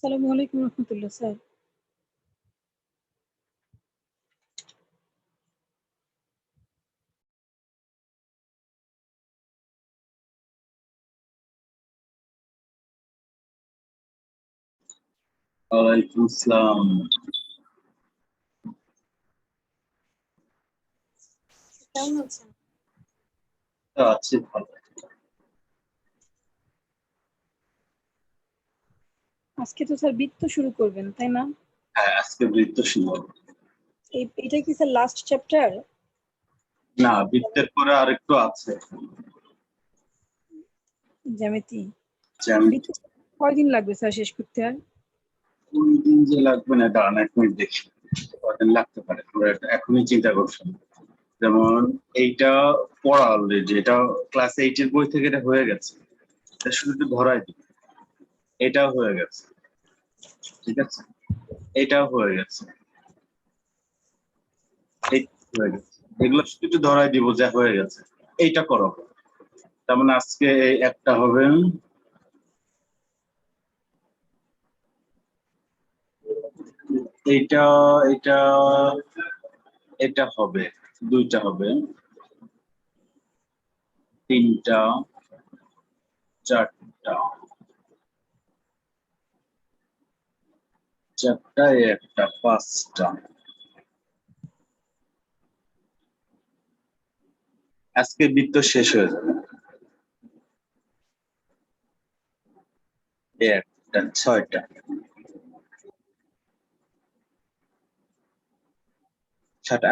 আসসালামু আলাইকুম রহমতুল্লাহ স্যার। ওয়ালাইকুম আসসালাম। কেমন আছেন? আছি ভালো। আজকে তো স্যার বৃত্ত শুরু করবেন, তাই না? হ্যাঁ, আজকে বৃত্ত শুরু হবে। এটা কি স্যার লাস্ট চ্যাপ্টার? না, বৃত্তের পরে আরেকটু আছে। জ্যামিতি। জ্যামিতি বৃত্ত কয়দিন লাগবে স্যার শেষ করতে? আর 2 দিন যে লাগবে না, দাঁড়ান 1 মিনিট দেখি কদিন লাগতে পারে। আমরা এখনই চিন্তা করছি। যেমন এইটা পড়া অলরেডি, এটা ক্লাস 8 এর বই থেকে এটা হয়ে গেছে। এটা শুধু একটু ধরাই দিই। এটাও হয়ে গেছে, ঠিক আছে? এটাও হয়ে গেছে, এই হয়ে গেছে। এগুলো শুধু একটু ধরাই দিব যা হয়ে গেছে। এইটা করো। তার মানে আজকে এই একটা হবে, এইটা এটা এটা হবে, 2টা হবে, 3টা, 4টা, 4টা, একটা, 5টা। আজকে বৃত্ত শেষ হয়ে যাবে। একটা, 6টা।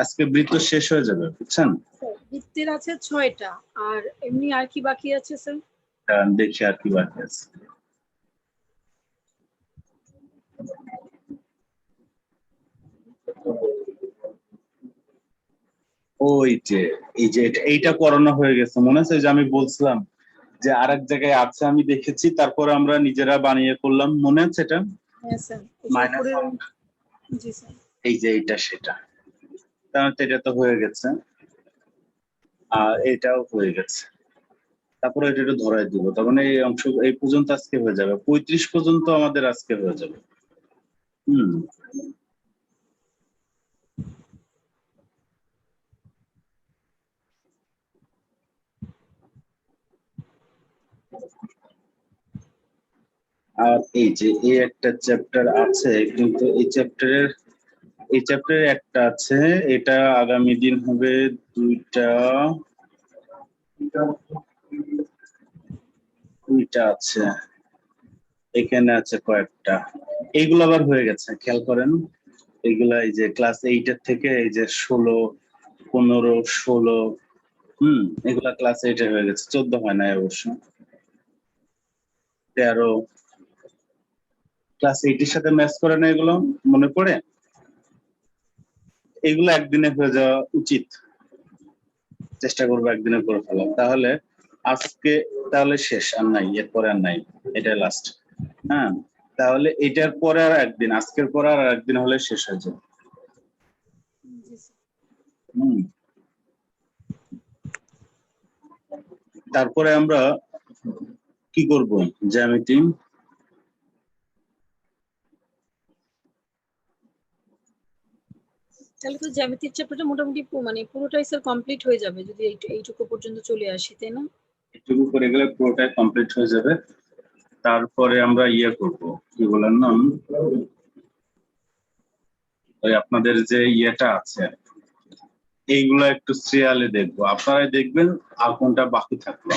আজকে বৃত্ত শেষ হয়ে যাবে, বুঝছেন? স্যার বৃত্তের আছে 6টা, আর এমনি আর কি বাকি আছে স্যার? দেখি আর কি বাকি আছে। ওই যে এইটা করানো হয়ে গেছে, মনে আছে যে আমি বলছিলাম যে আরেক জায়গায় আছে, আমি দেখেছি, তারপরে আমরা নিজেরা বানিয়ে করলাম, মনে আছে এটা? হ্যাঁ স্যার, মাইনাস জি স্যার। এই যে এইটা সেটা, তাহলে এটা তো হয়ে গেছে, আর এটাও হয়ে গেছে। তারপরে এটা একটু ধরাই দিব, তার মানে এই অংশ এই পর্যন্ত আজকে হয়ে যাবে, 35 পর্যন্ত আমাদের আজকে হয়ে যাবে। হুম, আর এই যে এই একটা চ্যাপ্টার আছে, কিন্তু এই চ্যাপ্টারের একটা আছে, এটা আগামী দিন হবে 2টা আছে, এখানে আছে কয়েকটা। এইগুলো আবার হয়ে গেছে, খেয়াল করেন। এইগুলা এই যে ক্লাস 8 এর থেকে এই যে 16, 15, 16, এগুলা ক্লাস 8 এ হয়ে গেছে, 14 হয় নাই অবশ্য। 13 ক্লাস 8 এর সাথে ম্যাচ করে না, এগুলো মনে পড়ে? এগুলো একদিনে হয়ে যাওয়া উচিত, চেষ্টা করবো একদিনে করে ফেলা। তাহলে আজকে তাহলে শেষ, আর নাই, এরপরে আর নাই, এটা লাস্ট। হ্যাঁ, তাহলে এটার পরে আর একদিন, আজকের পরে আর একদিন হলে শেষ হয়ে যাবে। জি স্যার। হুম, তারপরে আমরা কি করব? জ্যামিতি। তাহলে তো জ্যামিতির চ্যাপ্টারটা মোটামুটি মানে পুরোটাই স্যার কমপ্লিট হয়ে যাবে যদি এইটুকু পর্যন্ত চলে আসি, তাই না? এটুকু করে গেলে পুরোটাই কমপ্লিট হয়ে যাবে। তারপরে আমরা ইয়ে করব, কি বলেন নাম, ওই আপনাদের যে ইয়েটা আছে, এইগুলো একটু সিরিয়ালে দেখবো, আপনারাই দেখবেন আর কোনটা বাকি থাকলো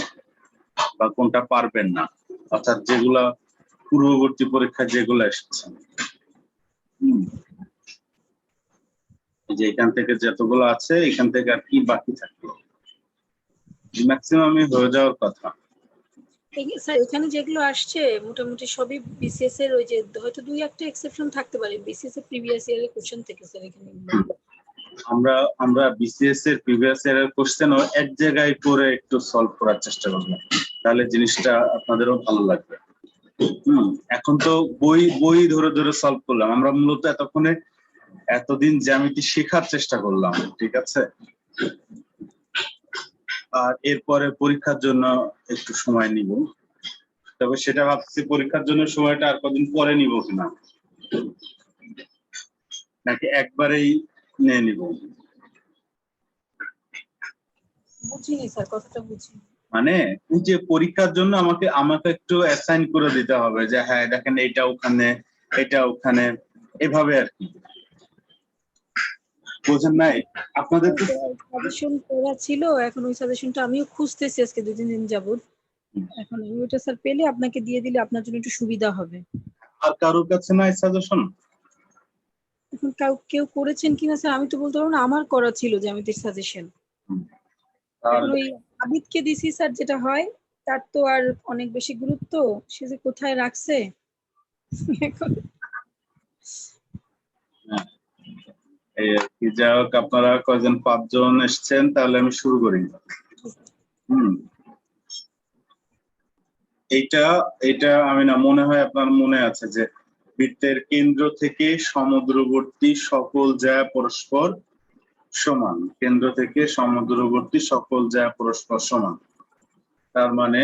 বা কোনটা পারবেন না, অর্থাৎ যেগুলা পূর্ববর্তী পরীক্ষায় যেগুলো এসেছে। এই যে এখান থেকে যতগুলো আছে, এখান থেকে আর কি বাকি থাকলো, ম্যাক্সিমামই হয়ে যাওয়ার কথা। স্যার এখানে যেগুলো আসছে মোটামুটি সবই বিসিএস এর, ওই যে হয়তো 2-1টা এক্সেপশন থাকতে পারে বিসিএস এর প্রিভিয়াস ইয়ারের কোশ্চেন থেকে স্যার এখানে। আমরা বিসিএস এর প্রিভিয়াস ইয়ারের কোশ্চেনও এক জায়গায় করে একটু সলভ করার চেষ্টা করব, তাহলে জিনিসটা আপনাদেরও ভালো লাগবে। এখন তো বই বই ধরে ধরে সলভ করলাম, আমরা মূলত এতদিন জ্যামিতি শেখার চেষ্টা করলাম, ঠিক আছে? আর এরপরে পরীক্ষার জন্য একটু সময় নিব, তবে সেটা ভাবছি পরীক্ষার জন্য সময়টা আর কদিন পরে নিব কিনা, নাকি একবারেই নিয়ে নিব। বুঝিনি স্যার, কথাটা বুঝি। মানে ওই যে পরীক্ষার জন্য আমাকে আমাকে একটু অ্যাসাইন করে দিতে হবে যে হ্যাঁ দেখেন এটা ওখানে, এটা ওখানে, এভাবে আর কি। বোঝেন নাই আপনাদের তো? সাজেশন করা ছিল, এখন ওই সাজেশনটা আমিও খুঁজতেছি আজকে 2-3 দিন যাবত। এখন আমি ওটা স্যার পেলে আপনাকে দিয়ে দিলে আপনার জন্য একটু সুবিধা হবে। আর কারোর কাছে নাই সাজেশন? এখন কেউ করেছেন কিনা স্যার আমি তো বলতে পারবো না, আমার করা ছিল জ্যামিতির সাজেশন। এখন ওই আবিদকে দিছি স্যার, যেটা হয় তার তো আর অনেক বেশি গুরুত্ব, সে যে কোথায় রাখছে এখন। এই আর কি। যাই হোক, আপনারা কয়জন, 5 জন এসছেন, তাহলে আমি শুরু করি। এইটা এইটা আমি না, মনে হয় আপনার মনে আছে যে বৃত্তের কেন্দ্র থেকে সমুদ্রবর্তী সকল জ্যা পরস্পর সমান, কেন্দ্র থেকে সমুদ্রবর্তী সকল জ্যা পরস্পর সমান। তার মানে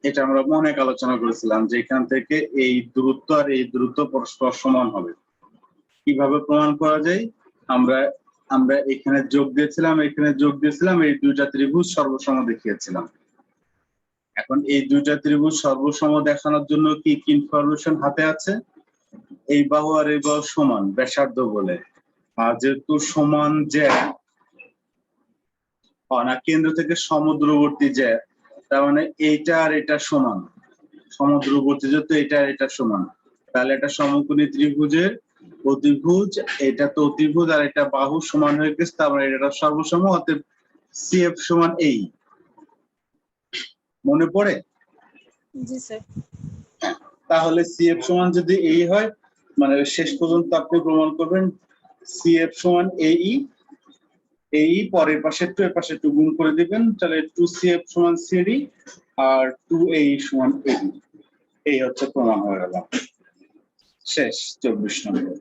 এটা আমরা অনেক আলোচনা করেছিলাম যে এখান থেকে এই দূরত্ব আর এই দূরত্ব পরস্পর সমান হবে। কিভাবে প্রমাণ করা যায়? আমরা আমরা এখানে যোগ দিয়েছিলাম, এখানে যোগ দিয়েছিলাম, এই দুইটা ত্রিভুজ সর্বসম দেখিয়েছিলাম। এখন এই দুইটা ত্রিভুজ সর্বসম দেখানোর জন্য কি কি ইনফরমেশন হাতে আছে? এই বাহু আর এই বাহু সমান ব্যাসার্ধ বলে, আর যেহেতু সমান জ্যা না, কেন্দ্র থেকে সমুদ্রবর্তী জ্যা, তার মানে এইটা আর এটা সমান, সমুদ্রবর্তী যেহেতু এটা আর এটা সমান, তাহলে এটা সমকোণী ত্রিভুজের অতিভুজ, এটা তো অতিভুজ আর এটা বাহু সমান হয়ে গেছে, তার মানে এটা সর্বসম, অতএব সিএফ সমান এই। মনে পড়ে? জি স্যার। তাহলে সিএফ সমান যদি এই হয়, মানে শেষ পর্যন্ত আপনি প্রমাণ করবেন সিএফ সমান এই, এই পরের পাশে টু এর পাশে টু গুণ করে দিবেন, তাহলে 2CF সমান সিডি আর 2AE সমান এবি। এই হচ্ছে প্রমাণ হয়ে গেল। শেষ। 24 নম্বর।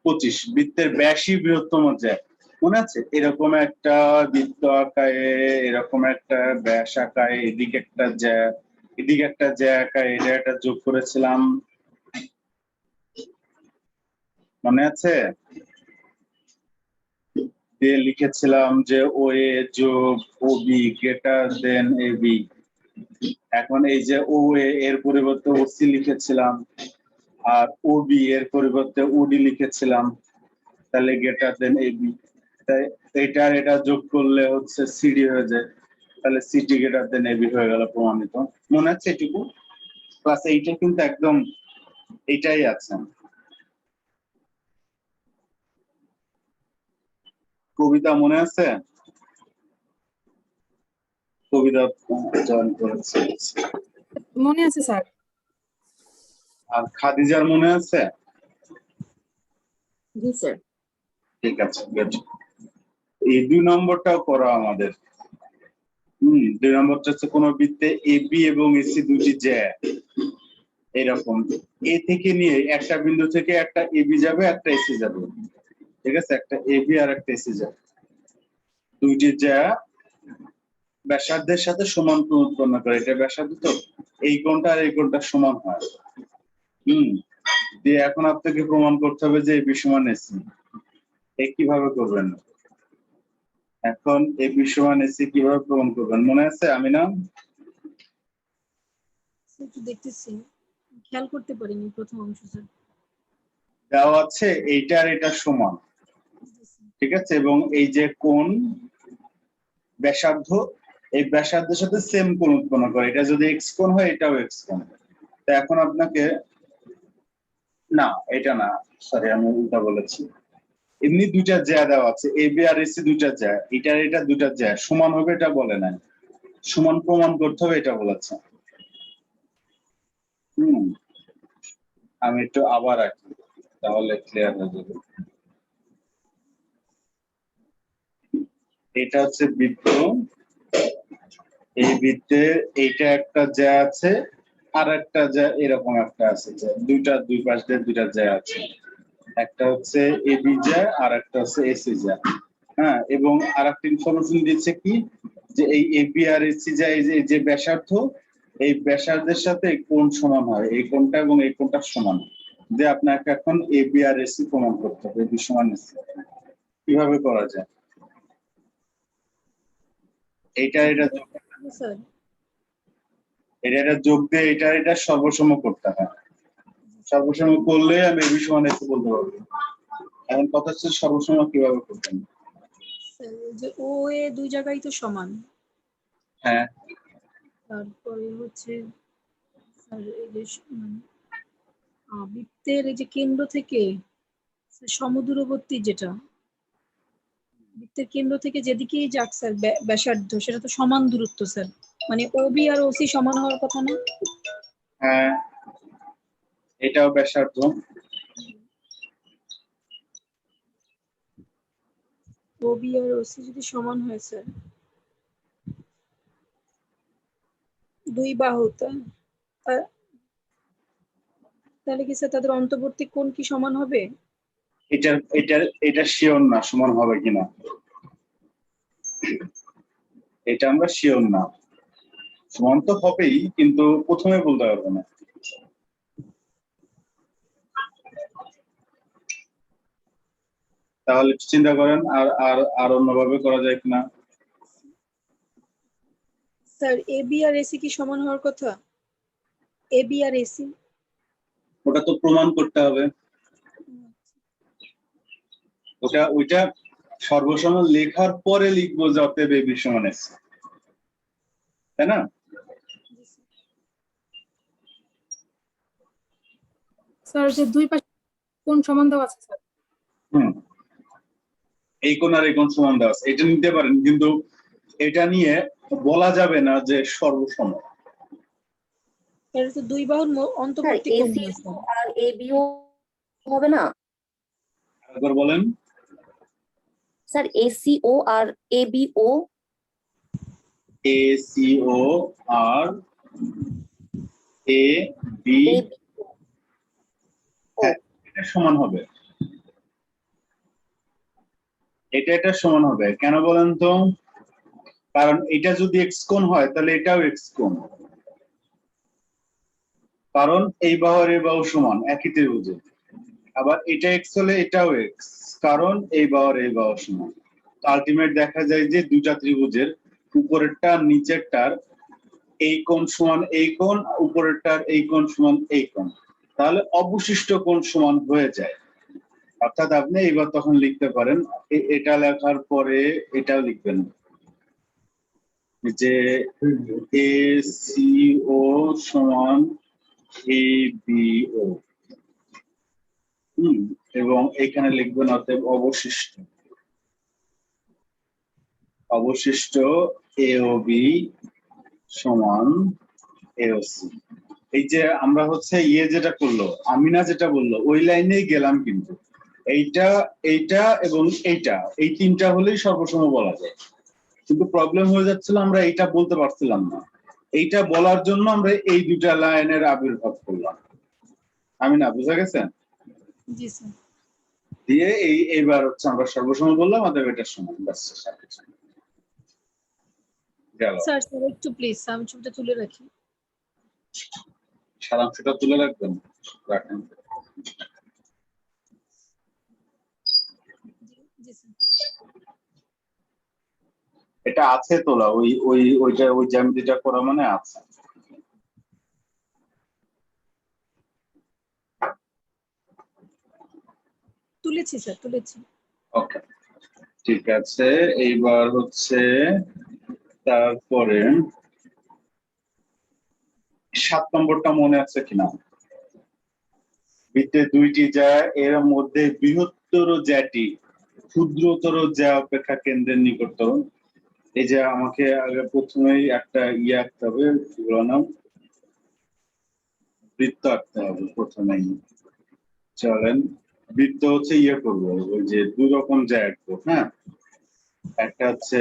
25 বৃত্তের ব্যাসই বৃহত্তম জ্যা। মনে আছে এরকম একটা বৃত্ত আঁকায়, এরকম একটা ব্যাস আঁকায়, এদিকে একটা জ্যা, এদিকে একটা জ্যা আঁকায়, এটা একটা যোগ করেছিলাম, মনে আছে? দিয়ে লিখেছিলাম যে ও এ যোগ ও B greater than A B. এখন এই যে ও এ এর পরিবর্তে ও সি লিখেছিলাম, আর ও বি এর পরিবর্তে ওডি লিখেছিলাম, তাহলে গ্রেটার দেন এ বি। তাই এটা আর এটা যোগ করলে হচ্ছে সিডি হয়ে যায়, তাহলে CD greater than A B হয়ে গেল প্রমাণিত। মনে আছে এটুকু? ক্লাস 8 এ কিন্তু একদম এটাই আছে। কবিতা মনে আছে? কবিতা জয়েন করেছে। মনে আছে স্যার। আর খাদিজার মনে আছে? জি স্যার। ঠিক আছে, গুড। এই 2 নম্বরটাও করা আমাদের। 2 নম্বরটা হচ্ছে কোন বৃত্তে এবি এবং এসি দুটি জ্যা, এরকম এ থেকে নিয়ে একটা বিন্দু থেকে একটা এবি যাবে, একটা এসি যাবে, ঠিক আছে? একটা এবি আর একটা এসি যাবে, দুইটি জ্যা ব্যাসার্ধের সাথে সমান কোণ উৎপন্ন করে। এটা ব্যাসার্ধ তো, এই কোণটা আর এই কোণটা সমান হয়। দিয়ে এখন আপনাকে প্রমাণ করতে হবে যে এবি সমান এসি। এই কিভাবে করবেন? এখন এবি সমান এসি কিভাবে প্রমাণ করবেন মনে আছে? আমি না একটু দেখতেছি, খেয়াল করতে পারিনি প্রথম অংশ স্যার। দেওয়া আছে এইটা আর এটা সমান, ঠিক আছে? এবং এই যে কোণ ব্যাসার্ধ, এই ব্যাসার্ধের সাথে সেম কোণ উৎপন্ন করে। এটা যদি এক্স কোণ হয়, এটাও এক্স কোণ। তো এখন আপনাকে, না এটা না, সরি আমি উল্টা বলেছি। এমনি দুইটা জ্যা দেওয়া আছে, এবি আর এসি দুইটা জ্যা, এটা আর এটা দুইটা জ্যা সমান হবে, এটা বলে নাই। সমান প্রমাণ করতে হবে, এটা বলেছে। আমি একটু আবার আঁকি, তাহলে ক্লিয়ার হয়ে যাবে। এটা হচ্ছে বৃত্ত, এই বৃত্তে এইটা একটা জ্যা আছে, আর একটা জ্যা এরকম একটা আছে, দুইটা দুই পাশ দিয়ে দুইটা জ্যা আছে, একটা হচ্ছে এবি জ্যা আর একটা হচ্ছে এসি জ্যা। হ্যাঁ, এবং আর একটা ইনফরমেশন দিচ্ছে কি, যে এই এবি আর এসি যে ব্যাসার্ধ, এই ব্যাসার্ধের সাথে এই কোণ সমান হয়, এই কোণটা এবং এই কোণটা সমান, যে আপনাকে এখন এবি আর এসি প্রমাণ করতে হবে, এবি সমান এসি। কিভাবে করা যায়? এটা স্যার এটা যোগ দিয়ে এটা সর্বসম করতে হয়। সর্বসম করলে আমি এবি সমান এসি বলতে পারবো। এখন কথা হচ্ছে সর্বসম কিভাবে করতেন? স্যার যে ও এ দুই জায়গায় তো সমান, হ্যাঁ, তারপরে হচ্ছে স্যার এই যে বৃত্তের এই যে কেন্দ্র থেকে সমদূরবর্তী যেটা, বৃত্তের কেন্দ্র থেকে যেদিকেই যাক স্যার ব্যাসার্ধ, সেটা তো সমান দূরত্ব স্যার, মানে ওবি আর ওসি সমান হওয়ার কথা না? হ্যাঁ, এটাও ব্যাসার্ধ। ওবি আর ওসি যদি সমান হয় স্যার, দুই বাহু, তাহলে কি স্যার তাদের অন্তর্বর্তী কোণ কি সমান হবে? এটা শিওর না সমান হবে কিনা, এটা আমরা শিওর না। সমান তো হবেই, কিন্তু প্রথমে বলতে পারবো না। তাহলে চিন্তা করেন আর অন্যভাবে করা যায় কিনা। স্যার এবি আর এসি কি সমান হওয়ার কথা? এবি আর এসি ওটা তো প্রমাণ করতে হবে। ওইটা সর্বসম লেখার পরে লিখবো যে অতএব এবি সমান এসি, তাই না? স্যার যে দুই পাশে কোণ সমান দেওয়া আছে স্যার। এই কোণ আর এই কোণ সমান দেওয়া আছে, এটা নিতে পারেন, কিন্তু এটা নিয়ে বলা যাবে না যে সর্বসম। এটা তো দুই বাহুর অন্তর্বর্তী কোণ এসি না স্যার। আর এবিও হবে না একবার বলেন। Sir, SEO R ABO. SEO R A B এটা সমান হবে, এটা সমান হবে। কেন বলেন তো? কারণ এটা যদি এক্স কোণ হয় তাহলে এটাও এক্স কোণ, কারণ এই বাহু আর এই বাহু সমান একই ত্রিভুজে। আবার এটা এক্স হলে এটাও এক্স, কারণ এই বাহু আর এই বাহু সমান। আলটিমেট দেখা যায় যে দুটা ত্রিভুজের উপরেরটা নিচেরটার এই কোণ সমান এই কোণ, উপরেরটার এই কোণ সমান এই কোণ, তাহলে অবশিষ্ট কোণ সমান হয়ে যায়। অর্থাৎ আপনি এবার তখন লিখতে পারেন, এটা লেখার পরে এটাও লিখবেন যে এসিও সমান এবিও, এবং এখানে লিখবেন অতএব অবশিষ্ট এওবি সমান এওসি। এই যে আমরা হচ্ছে যেটা করলো, আমিনা যেটা বললো ওই লাইনেই গেলাম, কিন্তু এইটা এবং এইটা, এই তিনটা হলেই সর্বসম বলা যায়। কিন্তু প্রবলেম হয়ে যাচ্ছিল, আমরা এইটা বলতে পারছিলাম না। এইটা বলার জন্য আমরা এই দুটা লাইনের আবির্ভাব করলাম। আমিনা, বুঝা গেছে? জি স্যার। দিয়ে এইবার হচ্ছে আমরা সর্বসম বললাম, অতএব এটার সমান। ব্যাস, গেল। স্যার স্যার একটু প্লিজ আমি ছবিটা তুলে রাখি। সারাংশটা তুলে রাখবেন, রাখেন। জি স্যার। এটা আছে তোলা, ওই জ্যামিতিটা করা মানে আছে। তুলেছি স্যার, তুলেছি। ওকে, ঠিক আছে। এইবার হচ্ছে তারপরে 7 নম্বরটা মনে আছে কিনা? বৃত্তে দুইটি জ্যা, এর মধ্যে বৃহত্তর জ্যাটি ক্ষুদ্রতর জ্যা অপেক্ষা কেন্দ্রের নিকটতর। এই যে আমাকে আগে প্রথমেই একটা আঁকতে হবে, নাম বৃত্ত আঁকতে হবে প্রথমেই। চলেন বৃত্ত হচ্ছে করবো, ওই যে দুই রকম জ্যা আঁকবো। হ্যাঁ, একটা হচ্ছে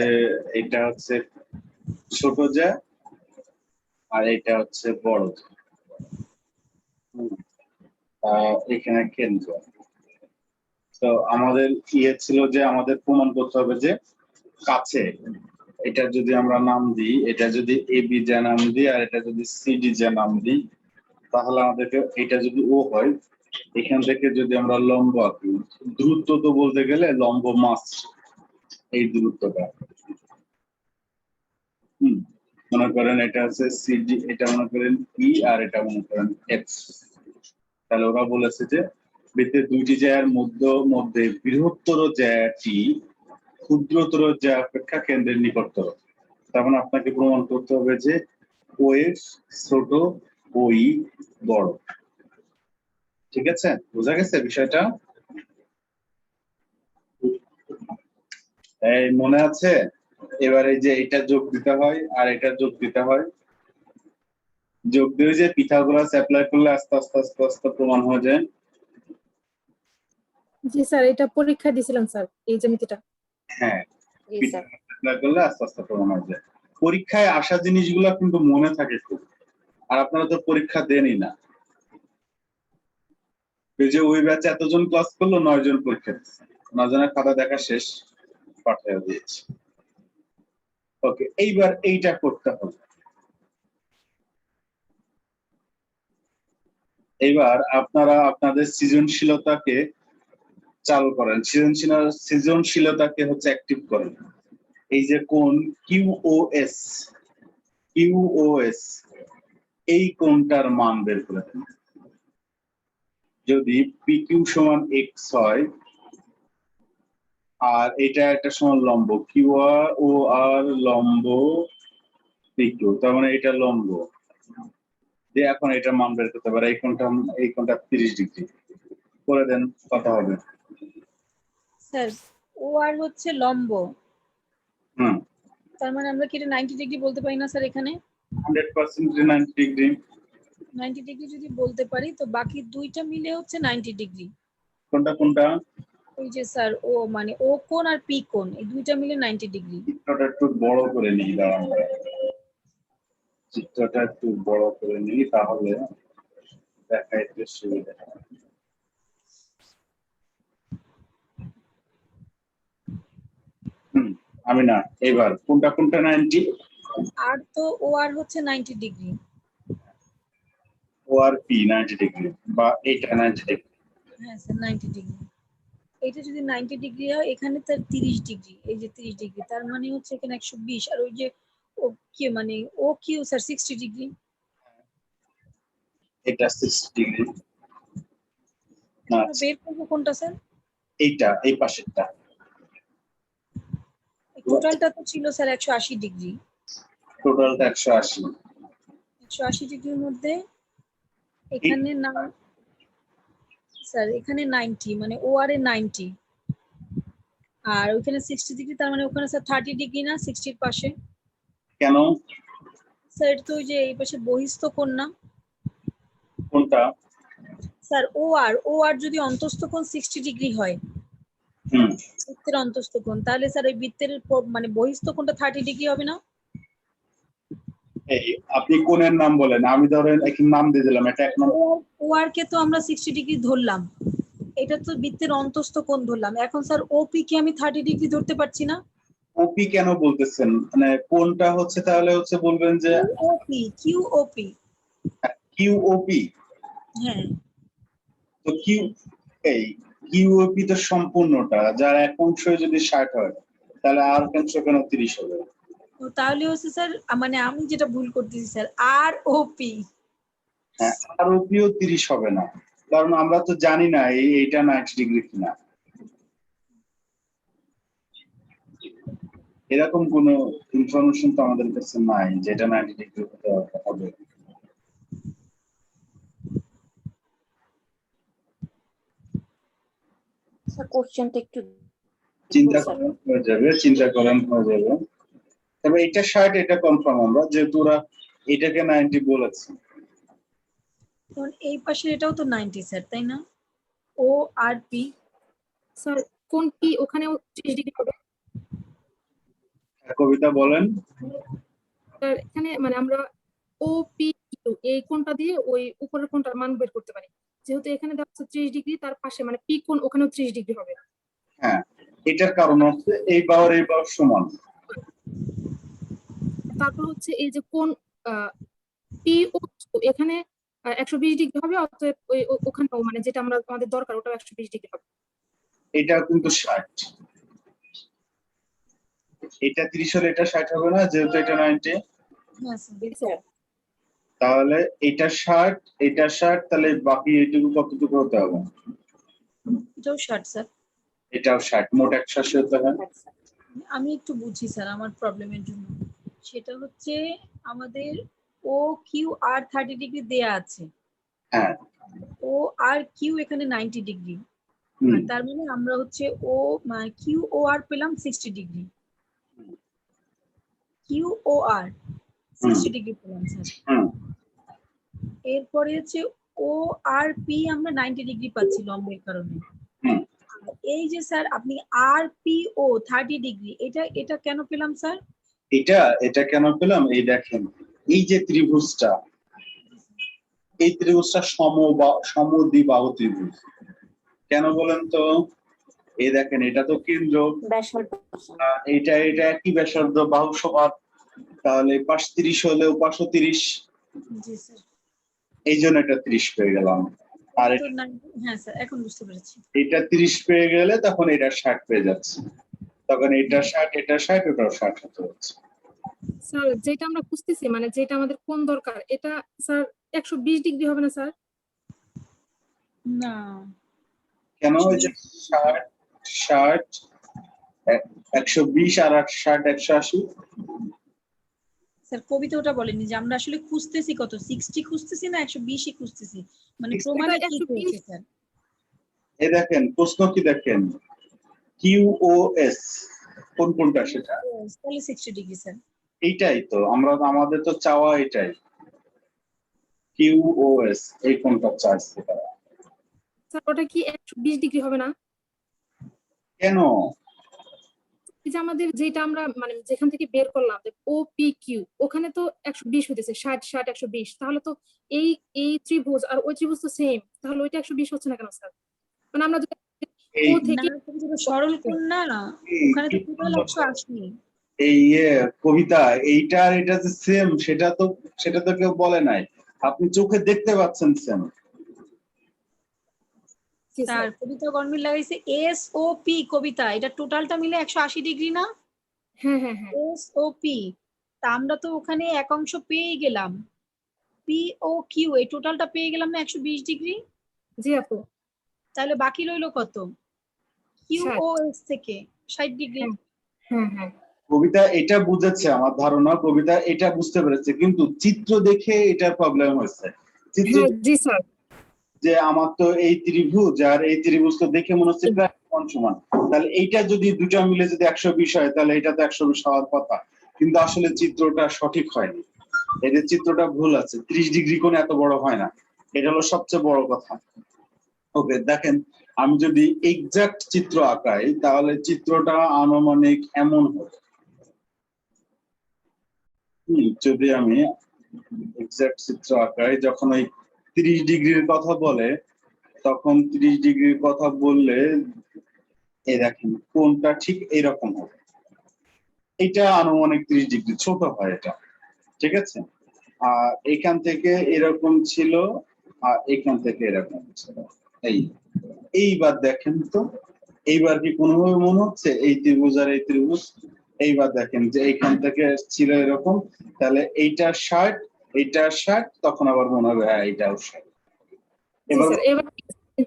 এটা হচ্ছে ছোট জ্যা, আর এটা হচ্ছে বড় জ্যা। এখানে কেন্দ্র। তো আমাদের ছিল যে আমাদের প্রমাণ করতে হবে যে কাছে এটা যদি আমরা নাম দিই, এটা যদি এবি যা নাম দিই আর এটা যদি সিডি যা নাম দিই, তাহলে আমাদেরকে এটা যদি ও হয়, এখান থেকে যদি আমরা লম্ব আঁকি, দূরত্ব তো বলতে গেলে লম্ব মাস্ট এই দূরত্বটা। মনে করেন এটা হচ্ছে সিডি, এটা মনে করেন ই আর এটা মনে করেন এক্স। তাহলে ওরা বলেছে যে বৃত্তের দুইটি জায়গার মধ্যে বৃহত্তর জায়গাটি ক্ষুদ্রতর জায়গা অপেক্ষা কেন্দ্রের নিকটতর। তার মানে আপনাকে প্রমাণ করতে হবে যে ও এর ছোট, ও ই বড়। ঠিক আছে, বোঝা গেছে বিষয়টা? এই মনে আছে? এবারে যে এটা যোগ দিতে হয় আর এটা যোগ দিতে হয়, যোগ দিয়ে যে পিথাগোরাস অ্যাপ্লাই করলে আস্তে আস্তে আস্তে আস্তে প্রমাণ হয়ে যায়। জি স্যার, এটা পরীক্ষা দিয়েছিলাম স্যার, এই জ্যামিতিটা। হ্যাঁ, জি স্যার। পিথাগোরাস অ্যাপ্লাই করলে আস্তে আস্তে প্রমাণ হয়ে যায়। পরীক্ষায় আসা জিনিসগুলো কিন্তু মনে থাকে খুব, আর আপনারা তো পরীক্ষা দেনই না। এই যে ওই ব্যাচে এতজন ক্লাস করলো, 9 জন পরীক্ষা দিচ্ছে, 9 জনের খাতা দেখা শেষ, পাঠিয়ে দিয়েছি। ওকে, এইবার এইটা করতে হবে। এবার আপনারা আপনাদের সৃজনশীলতাকে চালু করেন, সৃজনশীলতাকে হচ্ছে অ্যাক্টিভ করেন। এই যে কোণ কিউওএস, এই কোণটার মান বের করে দেন। যদি পিকিউ সমান এক্স হয় আর এটা একটা সমান লম্ব কিউ আর ও আর লম্ব পিকিউ, তার মানে এটা লম্ব দিয়ে এখন এটা মান বের করতে পারে। এই কোণটা 30 ডিগ্রি করে দেন, কত হবে? স্যার ও আর হচ্ছে লম্ব, হুম, তার মানে আমরা কি এটা 90 ডিগ্রি বলতে পারি না স্যার? এখানে 100% 90 ডিগ্রি। 90 ডিগ্রি যদি বলতে পারি, তো বাকি দুইটা মিলে হচ্ছে 90 ডিগ্রি। কোনটা কোনটা? ওই যে স্যার ও মানে ও কোণ আর পি কোণ, এই দুইটা মিলে 90 ডিগ্রি। চিত্রটা একটু বড় করে নিই, দাঁড়ান, চিত্রটা একটু বড় করে নিই, তাহলে দেখাইতে সুবিধা হয়। আমি না, এবার কোনটা কোনটা 90? আর তো ও আর হচ্ছে 90 ডিগ্রি, ও আর পি 90 ডিগ্রি, বা এইটা 90 ডিগ্রি। হ্যাঁ স্যার 90 ডিগ্রি। এটা যদি 90 ডিগ্রি হয়, এখানে তার 30 ডিগ্রি, এই যে 30 ডিগ্রি, তার মানে হচ্ছে এখানে 120। আর ওই যে ও কি মানে ও কিউ স্যার 60 ডিগ্রি। এটা 60 ডিগ্রি। আমরা বের করবো কোনটা স্যার? এইটা, এই পাশেরটা। টোটালটা তো ছিল স্যার 180 ডিগ্রি। টোটালটা 180। 180 ডিগ্রির মধ্যে এখানে না স্যার, এখানে 90 মানে ও আর এ 90, আর ওখানে 60 ডিগ্রি, তার মানে ওখানে স্যার 30 ডিগ্রি না 60 এর পাশে? কেন? স্যার এটা তো ওই যে এই পাশে বহিস্থ কোণ না কোনটা? স্যার? ও আর যদি অন্তস্থ কোণ 60 ডিগ্রি হয়, হুম, বৃত্তের অন্তস্থ কোণ, তাহলে স্যার ওই বৃত্তের মানে বহিস্থ কোণটা 30 ডিগ্রি হবে না? এই আপনি কোণের নাম বলেন, আমি ধরেন এক নাম দিয়ে দিলাম, এটা এক নম্বর। ও আর কে তো আমরা 60 ডিগ্রি ধরলাম, এটা তো বৃত্তের অন্তস্থ কোণ ধরলাম। এখন স্যার ওপি কে আমি 30 ডিগ্রি ধরতে পারছি না? ওপি কেন বলতেছেন? মানে কোনটা হচ্ছে, তাহলে হচ্ছে বলবেন যে কিউওপি। কিউওপি। হ্যাঁ, তো কিউওপি তো সম্পূর্ণটা, যার এক অংশ যদি 60 হয়, তাহলে আর অংশ কেন 30 হবে? তো তাহলে হচ্ছে স্যার মানে আমি যেটা ভুল করতেছি স্যার, আর ওপি। হ্যাঁ, আর ওপিও 30 হবে না, কারণ আমরা তো জানি না এইটা 90 ডিগ্রি কিনা। এরকম কোনো ইনফরমেশন তো আমাদের কাছে নাই যেটা 90 ডিগ্রি হতে হবে। স্যার কোশ্চেনটা একটু চিন্তা স্যার। করেন হয়ে যাবে, তবে এটা 60, এটা কনফার্ম আমরা, যেহেতু ওরা এটাকে 90 বলেছে। তখন এই পাশের এটাও তো 90 স্যার, তাই না? ও আর পি। স্যার কোন কি ওখানেও 30 ডিগ্রি হবে? কবিতা বলেন। স্যার এখানে মানে আমরা ও পি কিউ এই কোণটা দিয়ে ওই উপরের কোণটার মান বের করতে পারি। যেহেতু এখানে দেওয়া আছে 30 ডিগ্রি, তার পাশে মানে পি কোণ ওখানেও 30 ডিগ্রি হবে। হ্যাঁ, এটার কারণ হচ্ছে এই বাহুর সমান। তারপর হচ্ছে এই যে কোন পিও এখানে 120 ডিগ্রি হবে, অতএব ওখানেও মানে যেটা আমরা আমাদের দরকার ওটা 120 ডিগ্রি হবে। এটা কিন্তু 60, এটা 30 হলে এটা 60 হবে না, যেহেতু এটা 90। হ্যাঁ স্যার। জি স্যার। তাহলে এটা 60, এটা 60, তাহলে বাকি এইটুকু কতটুকু হতে হবে? এটাও 60 স্যার। এটাও 60, মোট 180 হতে হবে। আমি একটু বুঝি স্যার আমার প্রবলেমের জন্য। সেটা হচ্ছে আমাদের ও কিউ আর 30 ডিগ্রি দেয়া আছে, হ্যাঁ। ও আর কিউ এখানে 90 ডিগ্রি, হুম। আর তার মানে আমরা হচ্ছে ও কিউ ও আর পেলাম 60 ডিগ্রি, কিউ ও আর 60 ডিগ্রি পেলাম স্যার। হুম। এরপরে হচ্ছে ও আর পি আমরা 90 ডিগ্রি পাচ্ছি লম্বের কারণে। হুম। আর এই যে স্যার আপনি আর পি ও 30 ডিগ্রি, এটা কেন পেলাম স্যার? এটা কেন পেলাম? এই দেখেন, এই যে ত্রিভুজটা, এই ত্রিভুজটা সমদ্বিবাহু ত্রিভুজ। কেন বলেন তো? এই দেখেন, এটা তো কেন্দ্র, ব্যাসার্ধ। এটা একই ব্যাসার্ধ, বাহু সমান, তাহলে পাশ 30 হলেও 530, জি স্যার। এই জন্য এটা 30 পেয়ে গেলাম। আর তো হ্যাঁ স্যার, এখন বুঝতে পেরেছি। এটা 30 পেয়ে গেলে তখন এটা 60 পেয়ে যাচ্ছে, তখন এটা 60, এটা 60, ওটাও 60 হতে হচ্ছে। স্যার যেটা আমরা খুঁজতেছি মানে যেটা আমাদের কোন দরকার, এটা স্যার 120 ডিগ্রি হবে না স্যার? না, কেন? ওই যে 60, 60, 120 আর 60, 180। স্যার কবিতা ওটা বলেনি যে আমরা আসলে খুঁজতেছি কত, 60 খুঁজতেছি না 120ই খুঁজতেছি, মানে প্রমাণে কি 120 হয়েছে স্যার? এই দেখেন, প্রশ্ন কি দেখেন, কিউওএস কোনটা সেটা? তাহলে 60 ডিগ্রি স্যার। এইটাই তো আমাদের তো চাওয়া, এটাই কিউওএস, এই কোনটা চাইছে তারা। স্যার ওটা কি 120 ডিগ্রি হবে না? কেন? এই যে আমাদের যেটা আমরা মানে যেখান থেকে বের করলাম ও পি কিউ, ওখানে তো 120 হতেছে, 60 60 120, তাহলে তো এই এই ত্রিভুজ আর ওই ত্রিভুজ তো সেম, তাহলে ওইটা 120 হচ্ছে না কেন স্যার? মানে আমরা যদি এই ও থেকে না তুমি যেটা সরল কোণ না, ওখানে তো টোটাল 180। এই কবিতা, এইটা আর এটা যে সেম, সেটা তো কেউ বলে নাই, আপনি চোখে দেখতে পাচ্ছেন সেম। স্যার কবিতা গণমিল লাগাইছে এস ও পি, কবিতা এটা টোটালটা মিলে 180 ডিগ্রি না? হ্যাঁ হ্যাঁ হ্যাঁ। এস ও পি, তা আমরা তো ওখানে এক অংশ পেয়ে গেলাম, পি ও কিউ এই টোটালটা পেয়ে গেলাম না 120 ডিগ্রি। জি আপু। তাহলে বাকি রইলো কত? কিউ 60। ও এস থেকে 60 ডিগ্রি। হ্যাঁ হ্যাঁ। কবিতা এটা বুঝেছে, আমার ধারণা কবিতা এটা বুঝতে পেরেছে, কিন্তু চিত্র দেখে এটা প্রবলেম হয়েছে। চিত্র হ্যাঁ জি স্যার। যে আমার তো এই ত্রিভুজ আর এই ত্রিভুজ তো দেখে মনে হচ্ছে প্রায় সমান, তাহলে এইটা যদি দুটা মিলে যদি 120 হয়, তাহলে এটা তো 120 হওয়ার কথা, কিন্তু আসলে চিত্রটা সঠিক হয়নি, এদের চিত্রটা ভুল আছে। 30 ডিগ্রি কোণ এত বড় হয় না, এটা হলো সবচেয়ে বড় কথা। ওকে, দেখেন, আমি যদি এক্সাক্ট চিত্র আঁকাই তাহলে চিত্রটা আনুমানিক এমন হবে। যদি আমি এক্সাক্ট চিত্র আঁকাই, যখন ওই 30 ডিগ্রির কথা বলে, তখন 30 ডিগ্রির কথা বললে এই দেখেন কোনটা ঠিক এইরকম হবে, এটা আনুমানিক 30 ডিগ্রি ছোট হয় এটা, ঠিক আছে? আর এখান থেকে এরকম ছিল, আর এখান থেকে এরকম ছিল। এইবার দেখেন তো, এইবার কি কোনোভাবে মনে হচ্ছে এই ত্রিভুজ আর এই ত্রিভুজ? এইবার দেখেন যে এইখান থেকে ছিল এরকম, তাহলে এইটা 60, এইটা 60, তখন আবার মনে হবে হ্যাঁ এইটাও 60। এবার এবার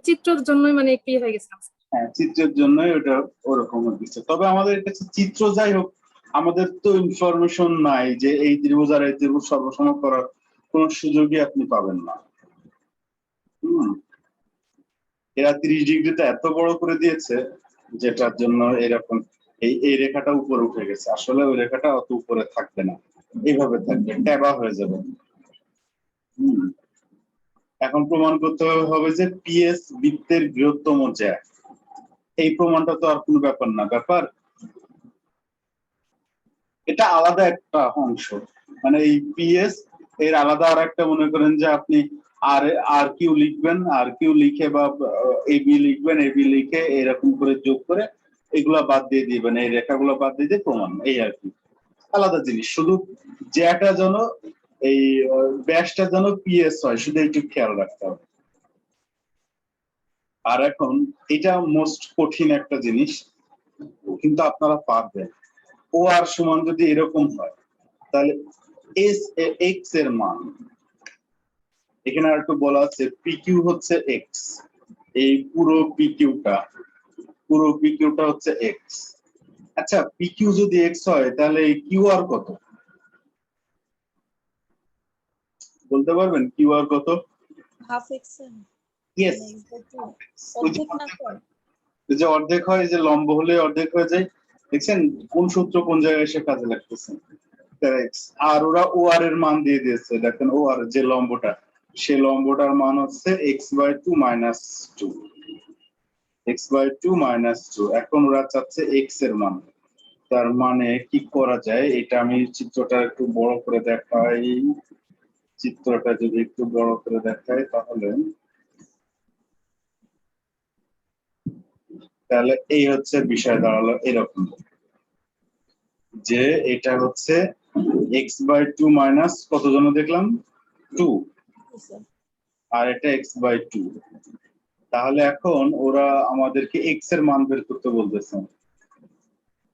চিত্রের জন্যই মানে একটু হয়ে গেছিলাম। হ্যাঁ, চিত্রের জন্যই ওটা ওরকম হচ্ছে। তবে আমাদের কাছে চিত্র যাই হোক, আমাদের তো ইনফরমেশন নাই যে এই ত্রিভুজ আর এই ত্রিভুজ সর্বসম করার কোন সুযোগই আপনি পাবেন না। এরা 30 ডিগ্রিটা এত বড় করে দিয়েছে, যেটার জন্য এরকম এই রেখাটা উপরে উঠে গেছে, আসলে ওই রেখাটা অত উপরে থাকবে না, এইভাবে থাকবে, ট্যাবা হয়ে যাবে। এখন প্রমাণ করতে হবে যে পিএস বৃত্তের বৃহত্তম জ্যা, এই প্রমাণটা তো আর কোনো ব্যাপার না, ব্যাপার এটা আলাদা একটা অংশ, মানে এই পিএস এর আলাদা আর একটা, মনে করেন যে আপনি আর কিউ লিখবেন, আর কিউ লিখে বা এবি লিখবেন, এবি লিখে এরকম করে যোগ করে এগুলা বাদ দিয়ে দিবেন, এই রেখাগুলো বাদ দিয়ে দিয়ে প্রমাণ, এই আর কি। আলাদা জিনিস, শুধু যেটা যেন এই ব্যাসটা যেন পিএস হয়, শুধু একটু খেয়াল রাখতে হবে। আর এখন এটা মোস্ট কঠিন একটা জিনিস, কিন্তু আপনারা পারবেন। ও আর সমান যদি এরকম হয় তাহলে এস এক্স এর মান, এখানে আর একটু বলা আছে পিকিউ হচ্ছে এক্স, এই পুরো পিকিউটা হচ্ছে এক্স। আচ্ছা পিকিউ যদি এক্স হয় তাহলে কিউ আর কত বলতে পারবেন? কিউ আর কত? হাফ এক্স ইয়েস, অর্ধেক না স্যার? যে অর্ধেক হয়, যে লম্ব হলে অর্ধেক হয়ে যায়। দেখছেন কোন সূত্র কোন জায়গায় এসে কাজে লাগতেছে। আর ওরা ও আর এর মান দিয়ে দিয়েছে, দেখেন ও আর যে লম্বটা, সেই লম্বটার মান হচ্ছে x/2 - 2, x/2 - 2। এখন ওরা চাচ্ছে x এর মান। তার মানে কি করা যায়, এটা আমি চিত্রটা একটু বড় করে দেখাই। চিত্রটা যদি একটু বড় করে দেখাই তাহলে এই হচ্ছে বিষয় দাঁড়ালো এরকম, যে এটা হচ্ছে x/2 মাইনাস কত জন দেখলাম 2, আর এটা x/2। তাহলে এখন ওরা আমাদেরকে x এর মান বের করতে বলতেছে।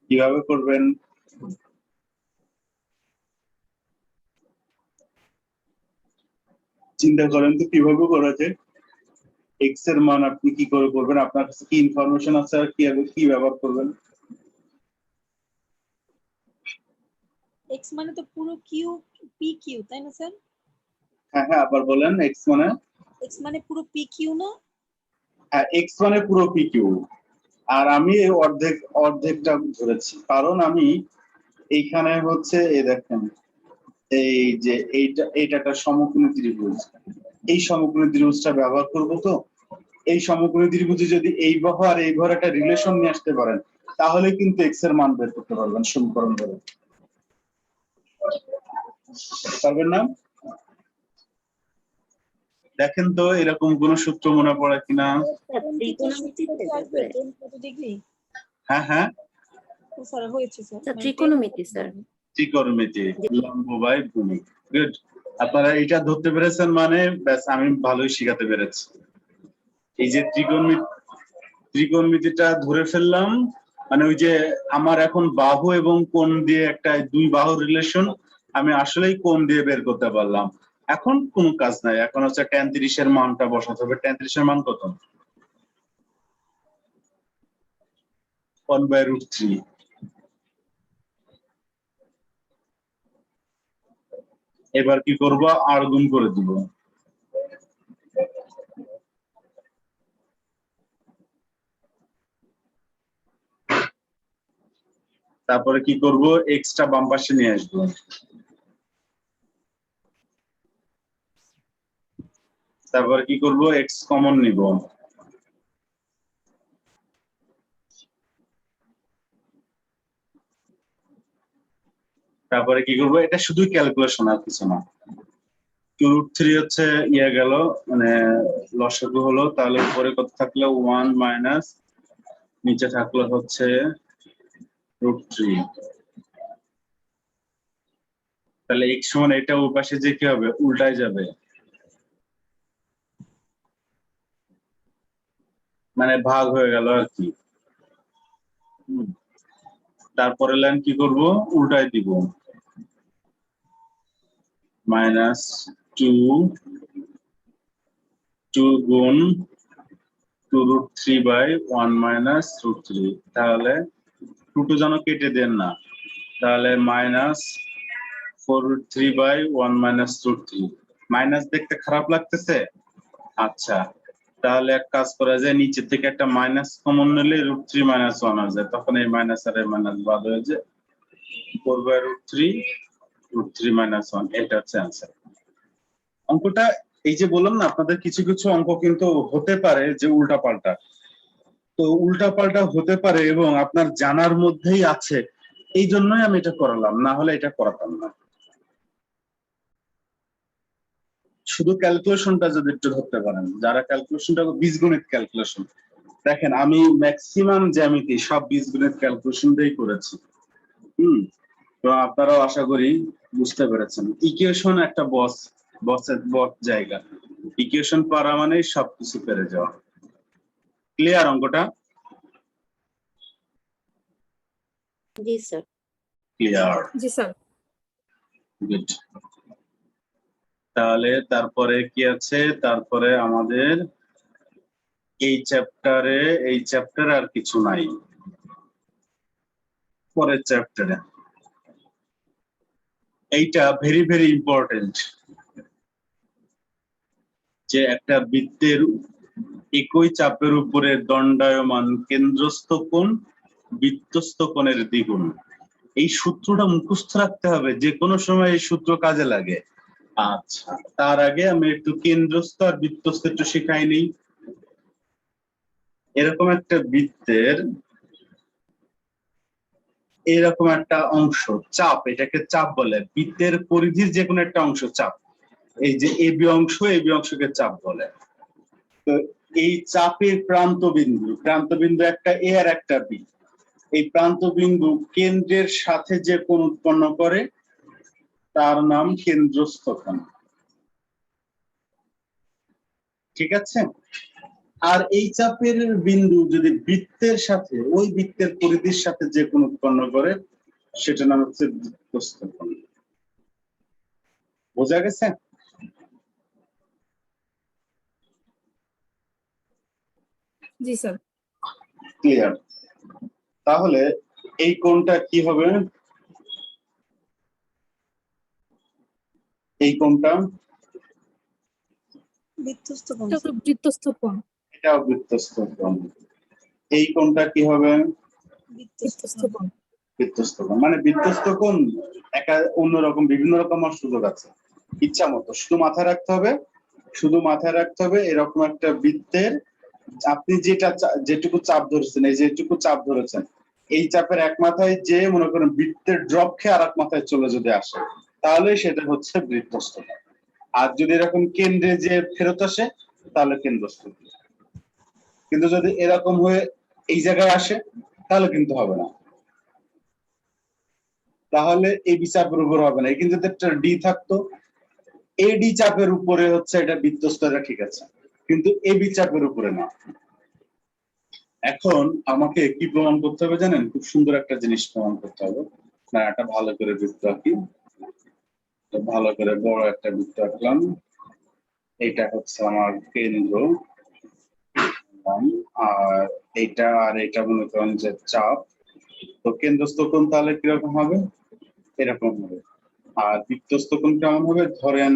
কিভাবে করবেন? চিন্তা করেন তো কিভাবে করা যায়। x এর মান আপনি কি করে করবেন? আপনার কাছে কি ইনফরমেশন আছে আর কি ব্যবহার করবেন? এক্স মানে তো পুরো কিউ, পি কিউ, তাই না স্যার? হ্যাঁ হ্যাঁ, আবার বলেন। x মানে? এক্স মানে পুরো পি কিউ না? হ্যাঁ, x মানে পুরো pq। আর আমি এই অর্ধেকটা ধরেছি, কারণ আমি এইখানে হচ্ছে দেখেন এই যে এইটা একটা সমকোণী ত্রিভুজ, এই সমকোণী ত্রিভুজটা ব্যবহার করব। তো এই সমকোণী ত্রিভুজে যদি এই বাহু আর এই বাহুর একটা রিলেশন নিয়ে আসতে পারেন, তাহলে কিন্তু x এর মান বের করতে পারবেন সমীকরণ ধরে। পারবেন না? দেখেন তো এরকম কোন সূত্র মনে পড়ে কিনা। হ্যাঁ হ্যাঁ, স্যার হয়েছে স্যার, ত্রিকোণমিতি স্যার। ত্রিকোণমিতি, লম্ব বাই ভূমি। গুড, আপনারা এটা ধরতে পেরেছেন মানে ব্যাস, আমি ভালোই শিখাতে পেরেছি। এই যে ত্রিকোণমিতিটা ধরে ফেললাম, মানে ওই যে আমার এখন বাহু এবং কোণ দিয়ে একটা দুই বাহুর রিলেশন আমি আসলেই কোণ দিয়ে বের করতে পারলাম। এখন কোনো কাজ নাই, এখন হচ্ছে tan 30 এর মানটা বসাতে হবে। tan 30 এর মান কত? 1/√3। এবার কি করব? আর গুণ করে দিব। তারপরে কি করব? এক্সট্রা বাম পাশে নিয়ে আসবো। তারপরে কি করব? এক্স কমন নিব। তারপরে কি করব? এটা শুধু ক্যালকুলেশন আর কিছু না। 2√3 হচ্ছে ইয়ে গেল, মানে লসাগু হলো। তাহলে উপরে কত থাকলো? 1 মাইনাস, নিচে থাকলো হচ্ছে √3। তাহলে x সমান এটা ওই পাশে যে কি হবে? উল্টায় যাবে, মানে ভাগ হয়ে গেল আর কি। তারপরে লাইন কি করব? উল্টায় দিব, -2 গুণ 2√3/1 মাইনাস √3। তাহলে 2 যেন কেটে দেন না, তাহলে -4√3/1 মাইনাস √3। মাইনাস দেখতে খারাপ লাগতেছে? আচ্ছা, তাহলে এক কাজ করা যায়, নিচে থেকে একটা মাইনাস কমন নিলে √3 - 1 হয়ে যায়, তখন এই মাইনাস আর এই মাইনাস বাদ হয়ে যায় 4/√3 √3 - 1। এটা হচ্ছে অ্যান্সার। অঙ্কটা এই যে বললাম না আপনাদের, কিছু কিছু অঙ্ক কিন্তু হতে পারে যে উল্টাপাল্টা। তো উল্টাপাল্টা হতে পারে এবং আপনার জানার মধ্যেই আছে, এই জন্যই আমি এটা করালাম, না হলে এটা করাতাম না। শুধু ক্যালকুলেশনটা যদি একটু ধরতে পারেন, যারা ক্যালকুলেশনটা বীজগণিত ক্যালকুলেশন, দেখেন আমি ম্যাক্সিমাম জ্যামিতি সব বীজগণিত ক্যালকুলেশন দিয়েই করেছি। তো আপনারাও আশা করি বুঝতে পেরেছেন। ইকুয়েশন একটা বসের জায়গা। ইকুয়েশন পারা মানে সবকিছু পেরে যাওয়া। ক্লিয়ার অঙ্কটা? জি স্যার। ক্লিয়ার, জি স্যার। গুড। তাহলে তারপরে কি আছে? তারপরে আমাদের এই চ্যাপ্টারে আর কিছু নাই। পরের চ্যাপ্টারে এইটা ভেরি ভেরি ইম্পর্টেন্ট, যে একটা বৃত্তের একই চাপের উপরে দণ্ডায়মান কেন্দ্রস্থ কোণ বৃত্তস্থ কোণের দ্বিগুণ। এই সূত্রটা মুখস্থ রাখতে হবে, যে কোনো সময় এই সূত্র কাজে লাগে। আচ্ছা, তার আগে আমি একটু কেন্দ্রস্থ আর বৃত্তস্থ একটু শেখাই নিই। এরকম একটা বৃত্তের এরকম একটা অংশ চাপ, এটাকে চাপ বলে। বৃত্তের পরিধির যে কোনো একটা অংশ চাপ। এই যে এবি অংশকে চাপ বলে। তো এই চাপের প্রান্ত বিন্দু একটা এ আর একটা বি। এই প্রান্ত বিন্দু কেন্দ্রের সাথে যে কোণ উৎপন্ন করে তার নাম কেন্দ্রস্থ কোণ। ঠিক আছে? আর এই চাপের বিন্দু যদি বৃত্তের সাথে, ওই বৃত্তের পরিধির সাথে যে কোণ উৎপন্ন করে সেটার নাম হচ্ছে বৃত্তস্থ কোণ। বোঝা গেছে? জি স্যার। ক্লিয়ার? তাহলে এই কোণটা কি হবে? এই কোণটা বৃত্তস্থ কোণ। এটা তো বৃত্তস্থ কোণ। এটাও বৃত্তস্থ কোণ। এই কোণটা কি হবে? বৃত্তস্থ কোণ। বৃত্তস্থ কোণ। মানে বৃত্তস্থ কোণ অন্যরকম বিভিন্ন রকম সুযোগ আছে, ইচ্ছা মতো। শুধু মাথায় রাখতে হবে এরকম একটা বৃত্তের আপনি যেটুকু চাপ ধরেছেন, এই যেটুকু চাপ ধরেছেন, এই চাপের এক মাথায় যে মনে করেন বৃত্তের ড্রপ খেয়ে আর এক মাথায় চলে যদি আসে, তাহলে সেটা হচ্ছে বৃত্তস্থ কোণ। আর যদি এরকম কেন্দ্রে যে ফেরত আসে তাহলে কেন্দ্রস্থ কোণ। কিন্তু যদি এরকম হয়ে এই জায়গায় আসে তাহলে কিন্তু হবে না, তাহলে এই বি চাপের উপর হবে না। কিন্তু যদি একটা ডি থাকতো, এডি চাপের উপরে হচ্ছে এটা বৃত্তস্থ, এটা ঠিক আছে, কিন্তু এবি চাপের উপরে না। এখন আমাকে কি প্রমাণ করতে হবে জানেন? খুব সুন্দর একটা জিনিস প্রমাণ করতে হবে। না, এটা ভালো করে বৃত্ত আঁকি। ভালো করে বড় একটা বৃত্ত আঁকলাম। এটা হচ্ছে আমার কেন্দ্র, আর এটা মনে করেন যে চাপ। তো কেন্দ্রস্থ কোণ তাহলে কিরকম হবে? এরকম হবে। আর বৃত্তস্থ কোণ কেমন হবে? ধরেন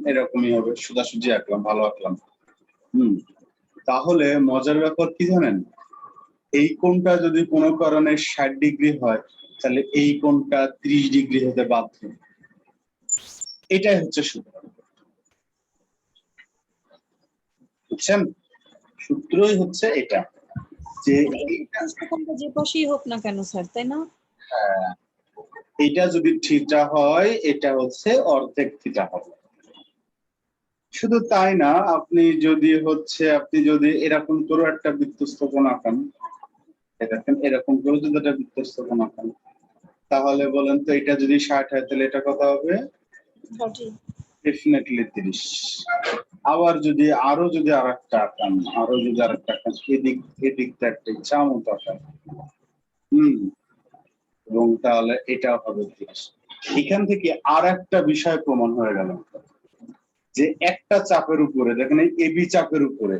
এরকমই হবে, সোজাসুজি আঁকলাম, ভালো আঁকলাম। তাহলে মজার ব্যাপার কি জানেন? এই কোণটা যদি কোনো কারণে 60 ডিগ্রি হয়, তাহলে এই কোণটা 30 ডিগ্রি হতে বাধ্য। এটাই হচ্ছে সূত্র, বুঝছেন? সূত্রই হচ্ছে এটা, যে বৃত্তস্থ কোণটা যে পাশেই হোক না কেন স্যার, তাই না? এটা যদি থিটা হয়, এটা হচ্ছে অর্ধেক থিটা হবে। শুধু তাই না, আপনি যদি এরকম করে একটা বৃত্তস্থ কোণ আঁকান, এরকম করে যদি একটা বৃত্তস্থ কোণ আঁকান, তাহলে বলেন তো এটা যদি 60 হয় তাহলে এটা কত হবে? 30। ডেফিনেটলি 30। আবার যদি আরেকটা আঁকান, এদিকটা একটা ইচ্ছা মতো আঁকান, এবং তাহলে এটা হবে 30। এখান থেকে আর একটা বিষয় প্রমাণ হয়ে গেল, যে একটা চাপের উপরে, দেখেন এই এবি চাপের উপরে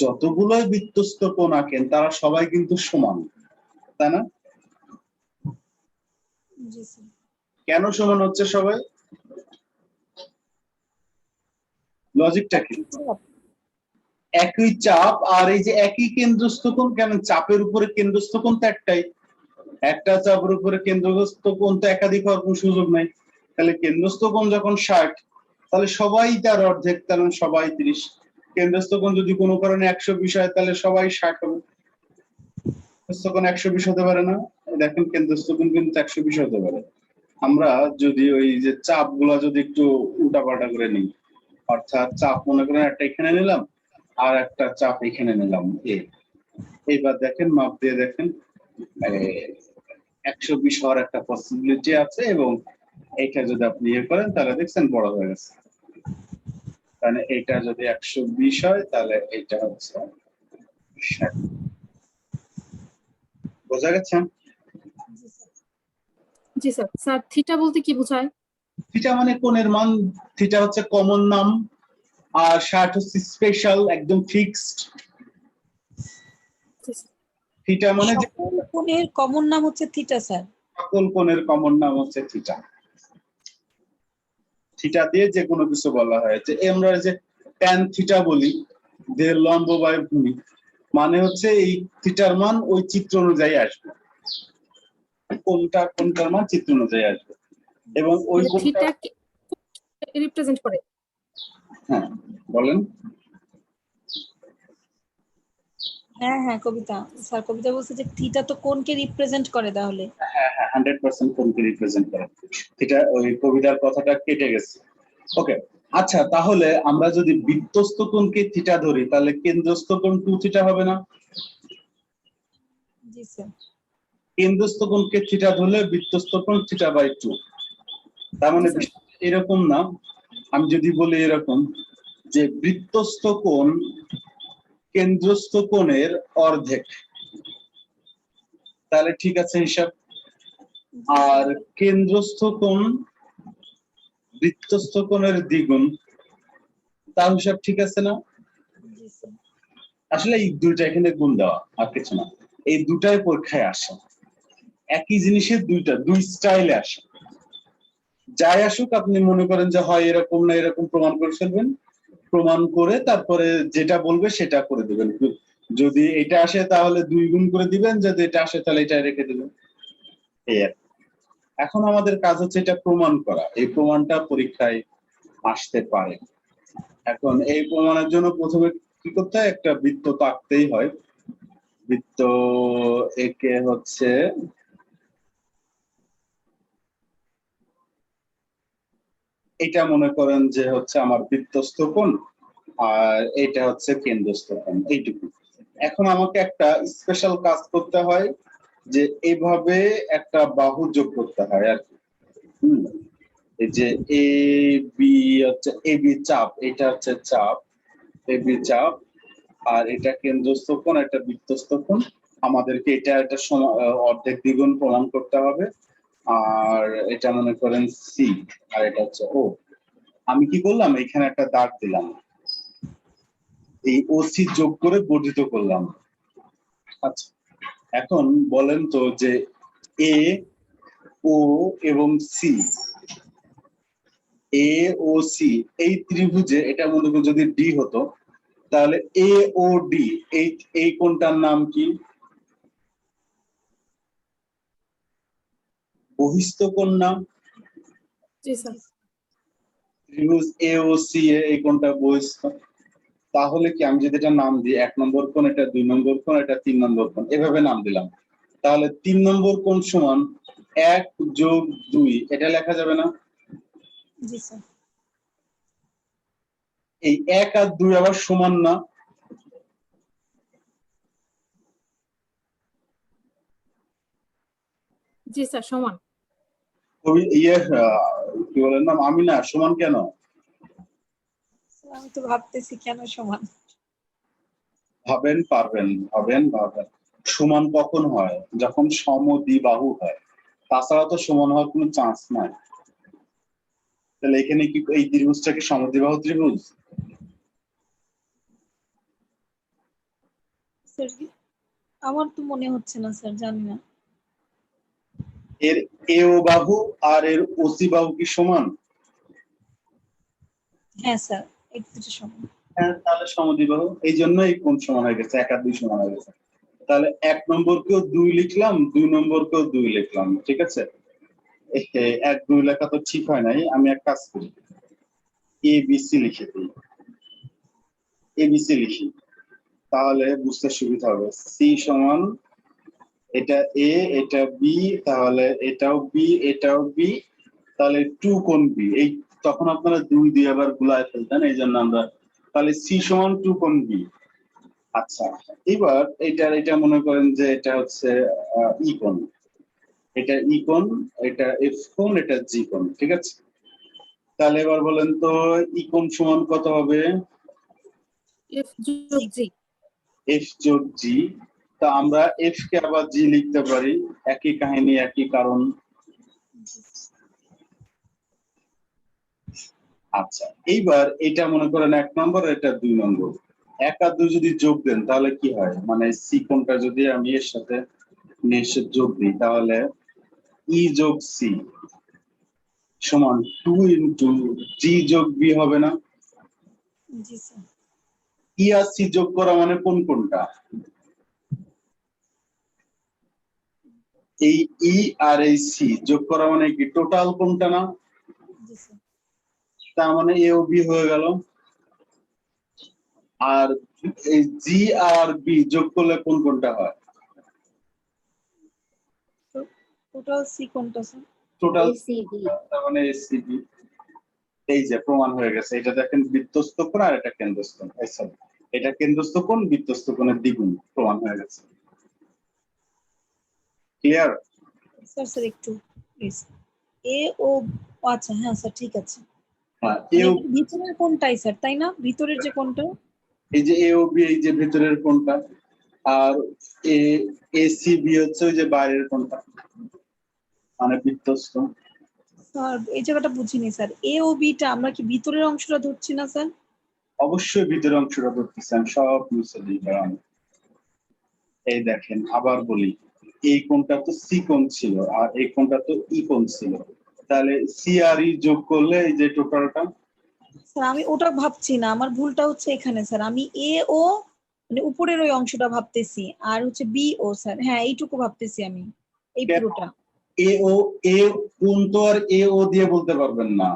যতগুলোই বৃত্তস্থ কোণ আঁকেন তারা সবাই কিন্তু সমান, তাই না? জি স্যার। কেন সমান হচ্ছে সবাই? লজিকটা কি? একই চাপ আর এই যে একই কেন্দ্রস্থ কোণ। কেন? চাপের উপরে কেন্দ্রস্থ কোণ তো একটাই। একটা চাপের উপরে কেন্দ্রস্থ কোণ তো একাধিক হওয়ার কোনো সুযোগ নাই। তাহলে কেন্দ্রস্থ কোণ যখন 60, তাহলে সবাই তার অর্ধেক, তাহলে সবাই 30। কেন্দ্রস্থ কোণ যদি কোনো কারণে 120 হয় তাহলে সবাই 60 হবে। কেন্দ্রস্থ কোণ 120 হতে পারে না? দেখেন কেন্দ্রস্থ কোণ কিন্তু 120 হতে পারে। আমরা যদি ওই যে চাপ গুলা যদি একটু উল্টাপাল্টা করে নিই, অর্থাৎ চাপ মনে করেন একটা এখানে নিলাম আর একটা চাপ এখানে নিলাম, এইবার দেখেন মাপ দিয়ে দেখেন 120 হওয়ার একটা পসিবিলিটি আছে, এবং এটা যদি আপনি ইয়ে করেন তাহলে দেখছেন বড় হয়ে গেছে। মানে এটা যদি 120 হয় তাহলে এটা হচ্ছে 60। বোঝা গেছে? জি স্যার। স্যার থিটা বলতে কি বোঝায়? থিটা মানে কোণের মান, থিটা হচ্ছে কমন নাম, আর 60 হচ্ছে স্পেশাল, একদম ফিক্সড। জি স্যার। থিটা মানে যে সকল কোণের কমন নাম হচ্ছে থিটা স্যার। সকল কোণের কমন নাম হচ্ছে থিটা। থিটা দিয়ে যে কোনো কিছু বলা হয়, যে আমরা যে ট্যান থিটা বলি, যে লম্ব বায়ু ভূমি, মানে হচ্ছে এই থিটার মান ওই চিত্র অনুযায়ী আসবে, কোনটার মান চিত্র অনুযায়ী আসবে, এবং ওই কোনটা। থিটা রিপ্রেজেন্ট করে। হ্যাঁ বলেন। হ্যাঁ হ্যাঁ কবিতা স্যার, কবিতা বলছে যে থিটা তো কোণকে রিপ্রেজেন্ট করে তাহলে। হ্যাঁ 100% কোণকে রিপ্রেজেন্ট করে। থিটা ওই কবিতার কথাটা কেটে গেছে। ওকে, আচ্ছা তাহলে আমরা যদি বৃত্তস্থ কোণকে থিটা ধরি তাহলে কেন্দ্রস্থ কোণ 2 থিটা হবে না? জি স্যার। কেন্দ্রস্থ কোণকে থিটা ধরলে বৃত্তস্থ কোণ θ/2। তার মানে জি, স্যার। এরকম না, আমি যদি বলি এরকম যে বৃত্তস্থ কোণ কেন্দ্রস্থ কোণের অর্ধেক, তাহলে ঠিক আছে হিসাব। আর কেন্দ্রস্থ কোণ বৃত্তস্থ কোণের দ্বিগুণ, তার হিসাব ঠিক আছে না? জি স্যার। আসলে এই দুইটা এখানে গুণ দেওয়া, আর কিছু না। এই দুটাই পরীক্ষায় আসে, একই জিনিসের দুই স্টাইলে আসে। যাই আসুক আপনি মনে করেন যে হয় এরকম না এরকম, প্রমাণ করে ফেলবেন, প্রমাণ করে তারপরে যেটা বলবে সেটা করে দিবেন। যদি এটা আসে তাহলে 2 গুণ করে দিবেন, যদি এটা আসে তাহলে এটা রেখে দিবেন। এই আর কি। এখন আমাদের কাজ হচ্ছে এটা প্রমাণ করা, এই প্রমাণটা পরীক্ষায় আসতে পারে। এখন এই প্রমাণের জন্য প্রথমে কি করতে হয়, একটা বৃত্ত তো আঁকতেই হয়। বৃত্ত একে হচ্ছে এটা মনে করেন যে হচ্ছে আমার বৃত্তস্থ কোণ, আর এটা হচ্ছে কেন্দ্রস্থ কোণ, এইটুকু। এখন আমাকে একটা স্পেশাল কাজ করতে হয়, যে এইভাবে একটা বাহু যোগ করতে হয় আর কি। এই যে এ বি হচ্ছে এ বি চাপ, এটা হচ্ছে চাপ এ বি চাপ, আর এটা কেন্দ্রস্থ কোণ, এটা বৃত্তস্থ কোণ। আমাদেরকে এটা একটা অর্ধেক দ্বিগুণ প্রমাণ করতে হবে। আর এটা মনে করেন সি, আর এটা হচ্ছে ও। আমি কি করলাম, এখানে একটা দাগ দিলাম, এই ওসি যোগ করে বর্ধিত করলাম। আচ্ছা এখন বলেন তো যে এ ও এবং সি, এ ও সি এই ত্রিভুজে, এটা মনে করি যদি ডি হতো তাহলে এ ও ডি এই কোণটার নাম কি? বহিস্থ কোণ নাম। জি স্যার। ত্রিভুজ এ ও সি এই কোণটা বহিস্থ। তাহলে কি আমি যদি এটা নাম দিই 1 নম্বর কোণ, এটা 2 নম্বর কোণ, এটা 3 নম্বর কোণ, এভাবে নাম দিলাম, তাহলে 3 নম্বর কোণ সমান 1 + 2, এটা লেখা যাবে না? জি স্যার। এই 1 আর 2 আবার সমান না? জি স্যার, সমান। কি বলেন নাম, আমি না সমান কেন? আমি তো ভাবতেছি কেন সমান। ভাবেন, পারবেন, ভাবেন। সমান কখন হয়? যখন সমদ্বিবাহু হয়, তাছাড়া তো সমান হওয়ার কোনো চান্স নাই। তাহলে এখানে কি এই ত্রিভুজটা কি সমদ্বিবাহু ত্রিভুজ? স্যার আমার তো মনে হচ্ছে না স্যার, জানি না। এর এও বাহু আর এর ওসি বাহু কি সমান? হ্যাঁ স্যার, এই দুটো সমান। হ্যাঁ তাহলে সমদ্বিবাহু, এই জন্য এই কোণ সমান হয়ে গেছে, 1 আর 2 সমান হয়ে গেছে। তাহলে 1 নম্বরকেও 2 লিখলাম, 2 নম্বরকেও 2 লিখলাম, ঠিক আছে। 1 2 লেখা তো ঠিক হয় নাই, আমি এক কাজ করি, এ বি সি লিখে দিই, এ বি সি লিখি, তাহলে বুঝতে সুবিধা হবে। সি সমান এটা এ, এটা বি, তাহলে এটাও বি, এটাও বি, তাহলে 2 কোণ বি। এই তখন আপনারা 2 দিয়ে আবার গুলায় ফেলতেন, এই জন্য আমরা, তাহলে সি সমান 2 কোণ বি। আচ্ছা এবার এটা মনে করেন যে এটা হচ্ছে ই কোণ, এটা ই কোণ, এটা এফ কোণ, এটা জি কোণ, ঠিক আছে? তাহলে এবার বলেন তো ই কোণ সমান কত হবে? এফ যোগ জি। এফ যোগ জি। তা আমরা এফ কে আবার জি লিখতে পারি, একই কাহিনী একই কারণ। আচ্ছা, এইবার এটা মনে করেন 1 নম্বর, এটা 2 নম্বর। 1 আর 2 যদি যোগ দেন তাহলে কি হয়, মানে সি কোণটা যদি আমি এর সাথে যোগ দিই তাহলে ই যোগ সি সমান 2 ইন্টু জি যোগ বি হবে না? জি স্যার। ই আর সি যোগ করা মানে কোন কোনটা? এই ই আর এই সি যোগ করা মানে কি টোটাল কোনটা না? জি স্যার। তার মানে এ ও বি হয়ে গেল। আর এই জি আর বি যোগ করলে কোন কোনটা হয়? টোটাল সি কোনটা স্যার? টোটাল, ACB তার মানে এসিবি। এই যে প্রমাণ হয়ে গেছে, এটা দেখেন বৃত্তস্থ কোণ আর এটা কেন্দ্রস্থ কোণ, সরি এটা কেন্দ্রস্থ কোণ বৃত্তস্থ কোণের দ্বিগুণ, প্রমাণ হয়ে গেছে। ক্লিয়ার? স্যার স্যার একটু প্লিজ। এ ও আচ্ছা, হ্যাঁ স্যার ঠিক আছে। হ্যাঁ, মানে এও ভিতরের কোনটাই স্যার, তাই না? ভিতরের যে কোনটা, এই যে এ ও বি এই যে ভেতরের কোণটা, আর এ এসিবি হচ্ছে ওই যে বাইরের কোণটা, মানে বৃত্তস্থ। স্যার এই জায়গাটা বুঝিনি স্যার। এ ও বি টা আমরা কি ভিতরের অংশটা ধরছি না স্যার? অবশ্যই ভিতরের অংশটা ধরতেছেন, সব মুছে দিই কারণ এই দেখেন আবার বলি, এই কোণটা তো সি কোণ ছিল আর এই কোণটা তো ই কোণ ছিল, তাহলে সি আর ই যোগ করলে এই যে টোটালটা। স্যার আমি ওটা ভাবছি না, আমার ভুলটা হচ্ছে এখানে স্যার। আমি এ ও মানে উপরের ওই অংশটা ভাবতেছি, আর হচ্ছে বি ও স্যার, হ্যাঁ এইটুকু ভাবতেছি আমি, এই পুরোটা। এ ও এ কোণ তো আর এ ও দিয়ে বলতে পারবেন না।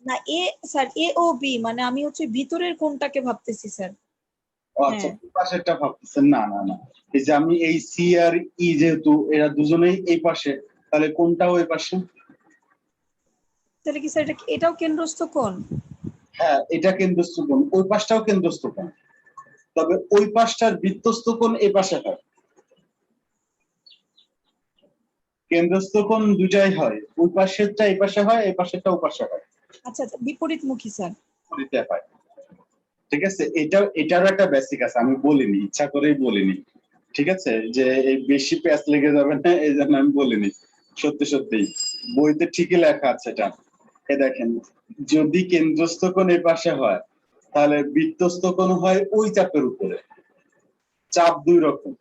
না এ স্যার, এ ও বি মানে আমি হচ্ছে ভিতরের কোনটাকে ভাবতেছি স্যার। ও আচ্ছা, হ্যাঁ পাশেরটা ভাবতেছেন? না না না, এই যে আমি এই সি আর ই যেহেতু এরা দুজনেই এই পাশে, তাহলে কোনটা ওই পাশে? তাহলে কি স্যার এটাও কেন্দ্রস্থ কোণ? হ্যাঁ, এটা কেন্দ্রস্থ কোণ, ওই পাশটাও কেন্দ্রস্থ কোণ, তবে ওই পাশটার বৃত্তস্থ কোণ এই পাশে হয়। কেন্দ্রস্থ কোণ দুটাই হয়, ওই পাশেরটা এই পাশে হয়, এই পাশেরটা ওই পাশে হয়, আচ্ছা আচ্ছা, বিপরীতমুখী স্যার। বিপরীতে হয়। ঠিক আছে, এটারও একটা বেসিক আছে, আমি বলিনি, ইচ্ছা করেই বলিনি। ঠিক আছে, যে এই বেশি প্যাচ লেগে যাবে না এই জন্য আমি বলিনি। সত্যি সত্যি বইতে ঠিকই লেখা আছে এটা। এ দেখেন, যদি কেন্দ্রস্থ কোণ এই পাশে হয় তাহলে বৃত্তস্থ কোণ হয় ওই চাপের উপরে। চাপ দুই রকম,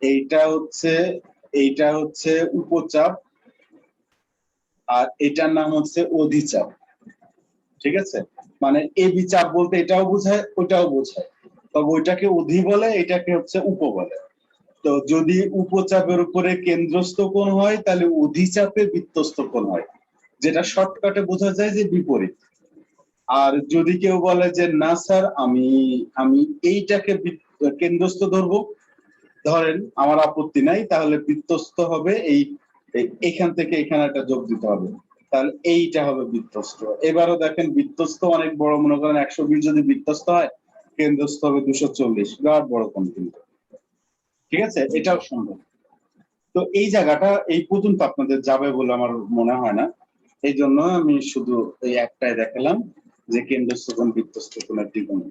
এইটা হচ্ছে উপচাপ আর এটার নাম হচ্ছে অধিচাপ। ঠিক আছে, মানে এবি চাপ বলতে এটাও বোঝায় ওটাও বোঝায়, তবে ওইটাকে অধি বলে, এটাকে হচ্ছে উপ বলে। তো যদি উপচাপের উপরে কেন্দ্রস্থ কোণ হয় তাহলে অধিচাপে বৃত্তস্থ কোণ হয়, যেটা শর্টকাটে বোঝা যায় যে বিপরীত। আর যদি কেউ বলে যে না স্যার আমি আমি এইটাকে কেন্দ্রস্থ ধরবো, ধরেন আমার আপত্তি নাই, তাহলে বৃত্তস্থ হবে এখান থেকে এখানে একটা যোগ দিতে হবে, তাহলে এইটা হবে বৃত্তস্থ। এবারও দেখেন বৃত্তস্থ অনেক বড়, মনে করেন 120 যদি বৃত্তস্থ হয়, কেন্দ্রস্থ হবে 240, বিরাট বড় কোণ কিন্তু। ঠিক আছে, এটাও সম্ভব। তো এই জায়গাটা এই পর্যন্ত আপনাদের যাবে বলে আমার মনে হয় না, এই জন্য আমি শুধু এই একটাই দেখালাম যে কেন্দ্রস্থ কোণ বৃত্তস্থ কোণের দ্বিগুণ।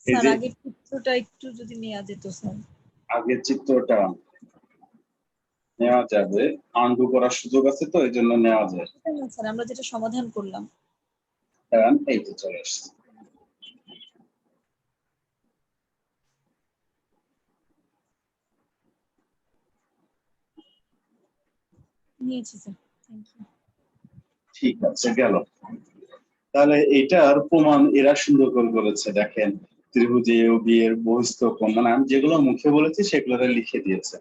এই স্যার যে আগের চিত্রটা একটু যদি নেওয়া যেত স্যার। আগের চিত্রটা নেওয়া যাবে, আন্ডু করার সুযোগ আছে তো এই জন্য নেওয়া যায়। না স্যার, আমরা যেটা সমাধান করলাম। কারণ এই তো চলে আসছে। নিয়েছি স্যার, থ্যাংক ইউ। ঠিক আছে, গেল। তাহলে এটার প্রমাণ এরা সুন্দর করে বলেছে, দেখেন ত্রিভুজ এ ও বি এর বহিস্থ কোণ, মানে আমি যেগুলো মুখে বলেছি সেগুলো লিখে দিয়েছে।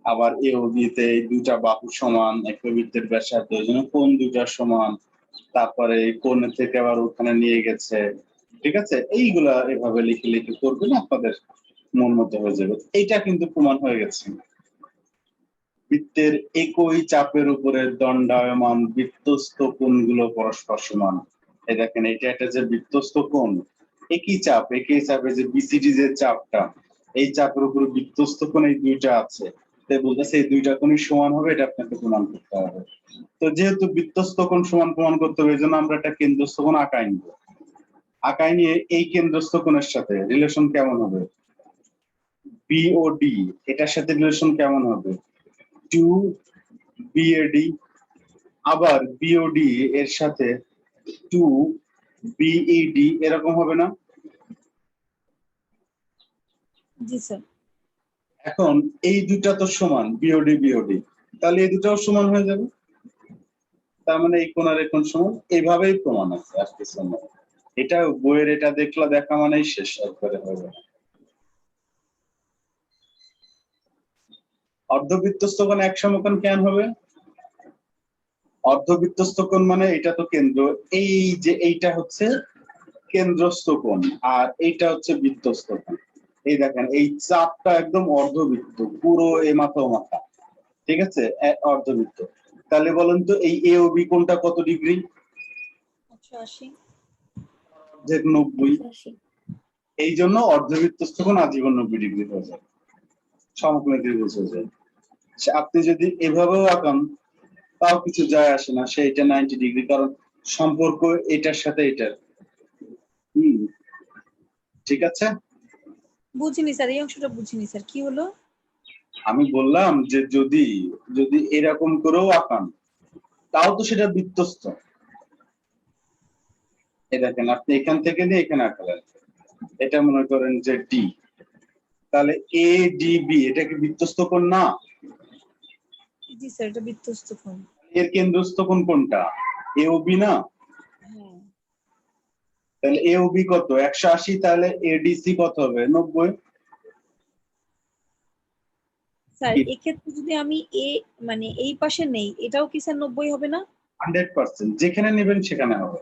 আবার এ ও বি তে দুটা বাহু সমান, একটা বৃত্তের ব্যাসার্ধ, এই জন্য কোণ দুটা সমান, তারপরে কোণ থেকে আবার ওখানে নিয়ে গেছে। ঠিক আছে, এইগুলা এভাবে লিখে লিখে করবেন, আপনাদের মন মতো হয়ে যাবে। এইটা কিন্তু প্রমাণ হয়ে গেছে। বৃত্তের একই চাপের উপরে দণ্ডায়মান বৃত্তস্থ কোণগুলো পরস্পর সমান। এই দেখেন, এটা একটা যে বৃত্তস্থ কোণ, একই চাপে যে বিসিডি যে চাপটা, এই চাপের উপরে বৃত্তস্থ কোণ এই দুইটা আছে, তাই বলতেছে এই দুইটা কোণই সমান হবে, এটা আপনাকে প্রমাণ করতে হবে। তো যেহেতু বৃত্তস্থ কোণ সমান প্রমাণ করতে হবে, এই জন্য আমরা একটা কেন্দ্রস্থ কোণ আঁকাই নিব। আঁকাই নিয়ে এই কেন্দ্রস্থ কোণের সাথে রিলেশন কেমন হবে, বিওডি, এটার সাথে রিলেশন কেমন হবে, 2BAD, আবার বিওডি এর সাথে 2BED, এরকম হবে না? জি স্যার। এখন এই দুটা তো সমান, বিওডি বিওডি, তাহলে এই দুটাও সমান হয়ে যাবে। তার মানে এই কোণ আর এই কোণ সমান, এইভাবেই প্রমাণ আছে, আর কিছু না। এটা বইয়ের এটা দেখা মানেই শেষ, একবারে হয়ে যাবে। অর্ধবৃত্তস্থ কোণ এক সমকোণ কেন হবে? অর্ধবৃত্তস্থ কোণ মানে এটা তো কেন্দ্র, এই যে এইটা হচ্ছে কেন্দ্রস্থ কোণ, আর এইটা হচ্ছে বৃত্তস্থ কোণ। এই দেখেন এই চাপটা একদম অর্ধবৃত্ত, পুরো এ মাথা ও মাথা, ঠিক আছে, অর্ধবৃত্ত। তাহলে বলেন তো এই এ ও বি কোণটা কত ডিগ্রি? 180। 90। 180 এই জন্য অর্ধবৃত্তস্থ কোণ আজীবন 90 ডিগ্রি হয়ে যায়, সমকোণী ত্রিভুজ হয়ে যায়। আপনি যদি এভাবেও আঁকান তাও কিছু যায় আসে না, সেইটা 90 ডিগ্রি, কারণ সম্পর্ক এটার সাথে এটার। ঠিক আছে, বুঝিনি স্যার, এই অংশটা বুঝিনি স্যার, কি হলো? আমি বললাম যে যদি যদি এরকম করেও আঁকান তাও তো সেটা বৃত্তস্থ। এই দেখেন আপনি এখান থেকে নিয়ে এখানে আঁকালেন, এটা মনে করেন যে ডি, তাহলে ADB এটা কি বৃত্তস্থ কোণ না? জি স্যার, এটা বৃত্তস্থ কোণ। এর কেন্দ্রস্থ কোণ কোনটা? AOB না? হ্যাঁ তাহলে AOB কত? 180, তাহলে ADC কত হবে? 90। স্যার, এক্ষেত্রে যদি আমি মানে এই পাশে নেই, এটাও কি স্যার 90 হবে না? 100%, যেখানে নেবেন সেখানে হবে।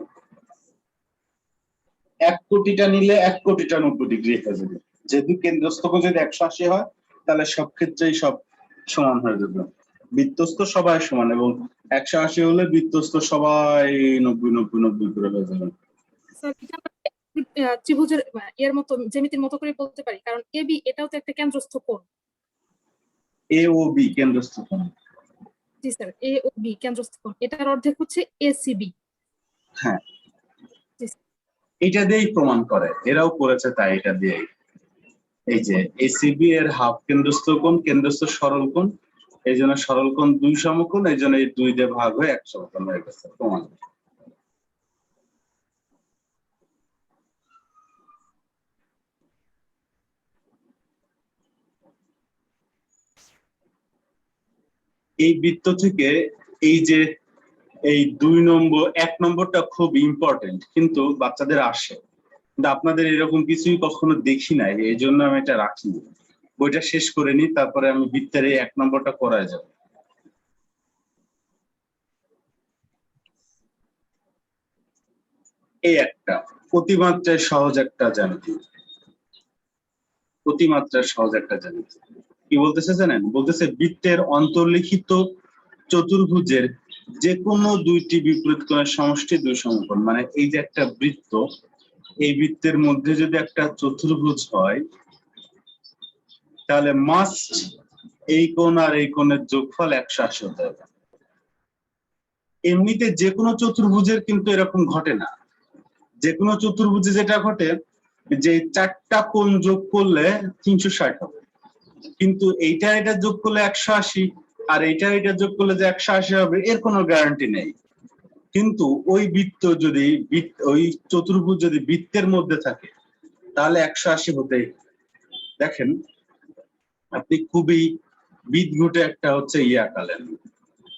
1 কোটিটা নিলে 1 কোটিটা 90 ডিগ্রি হয়ে যাবে। যেহেতু কেন্দ্রস্থ কোণ যদি 180 হয় তাহলে সব ক্ষেত্রেই সব সমান হয়ে যাবে। বৃত্তস্থ সবাই সমান, এবং 180 হলে বৃত্তস্থ সবাই 90 90 90 করে হয়ে যাবে। স্যার এটা আমরা ত্রিভুজের এর মতো জ্যামিতির মতো করে বলতে পারি, কারণ এবি এটাও তো একটা কেন্দ্রস্থ কোণ। AOB কেন্দ্রস্থ কোণ। জি স্যার, এ ও বি কেন্দ্রস্থ কোণ, এটার অর্ধেক হচ্ছে এসিবি। হ্যাঁ, এটা দিয়েই প্রমাণ করে, এরাও করেছে তাই এটা দিয়েই। এই যে এসিবি এর হাফ কেন্দ্রস্থ কোণ, কেন্দ্রস্থ সরল কোণ, এই জন্য সরল কোণ 2 সমকোণ, এই জন্য এই 2 দিয়ে ভাগ হয়ে 1 সমকোণ হয়ে গেছে, প্রমাণ। এই বৃত্ত থেকে এই যে এই 2 নম্বর 1 নম্বরটা খুব ইম্পর্টেন্ট, কিন্তু বাচ্চাদের আসে, কিন্তু আপনাদের এরকম কিছুই কখনো দেখি নাই, এই জন্য আমি এটা রাখি। বইটা শেষ করে নি, তারপরে আমি বৃত্তের এই 1 নম্বরটা করায় যাব। এই একটা অতিমাত্রায় সহজ একটা জ্যামিতি, অতিমাত্রায় সহজ একটা জ্যামিতি। কি বলতেছে জানেন? বলতেছে বৃত্তের অন্তর্লিখিত চতুর্ভুজের যে কোনো দুইটি বিপরীত কোণের সমষ্টি 2 সমকোণ। মানে এই যে একটা বৃত্ত, এই বৃত্তের মধ্যে যদি একটা চতুর্ভুজ হয় তাহলে মাস্ট এই কোণ আর এই কোণের যোগফল 180 হতে হবে। এমনিতে যে কোনো চতুর্ভুজের কিন্তু এরকম ঘটে না। যে কোনো চতুর্ভুজে যেটা ঘটে যে 4টা কোণ যোগ করলে 360 হবে, কিন্তু এইটা এটা যোগ করলে 180, আর এইটা এটা যোগ করলে যে 180 হবে এর কোনো গ্যারান্টি নেই। কিন্তু ওই বৃত্ত যদি ওই চতুর্ভুজ যদি বৃত্তের মধ্যে থাকে তাহলে 180 হতেই। দেখেন আপনি খুবই বিদঘুটে একটা হচ্ছে আঁকালেন,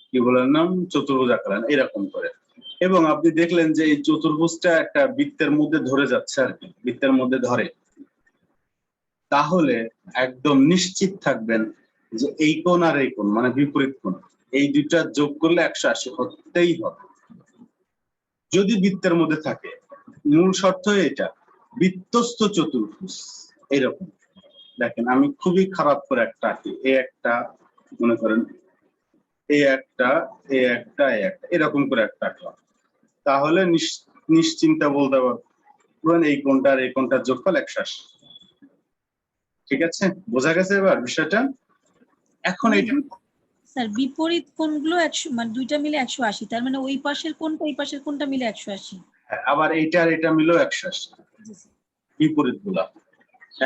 কি বলেন নাম, চতুর্ভুজ আঁকালেন এরকম করে, এবং আপনি দেখলেন যে এই চতুর্ভুজটা একটা বৃত্তের মধ্যে ধরে যাচ্ছে আর কি, বৃত্তের মধ্যে ধরে, তাহলে একদম নিশ্চিত থাকবেন যে এই কোণ আর এই কোণ মানে বিপরীত কোণ, এই দুইটা যোগ করলে 180 হতেই হবে যদি বৃত্তের মধ্যে থাকে। মূল শর্ত এটা, বৃত্তস্থ চতুর্ভুজ এরকম। দেখেন আমি খুবই খারাপ করে একটা আঁকি, এই একটা মনে করেন, এই একটা, এই একটা, এই একটা, এরকম করে একটা আঁকলাম, তাহলে নিশ্চিন্তে বলতে পারবেন এই কোণটা আর এই কোণটার যোগফল 180। ঠিক আছে, বোঝা গেছে এবার বিষয়টা? এখন এটা স্যার বিপরীত কোণগুলো 100 মানে দুইটা মিলে 180, তার মানে ওই পাশের কোণটা এই পাশের কোণটা মিলে 180। আবার এইটা আর এটা মিলেও 180, জি স্যার। বিপরীত গুলা।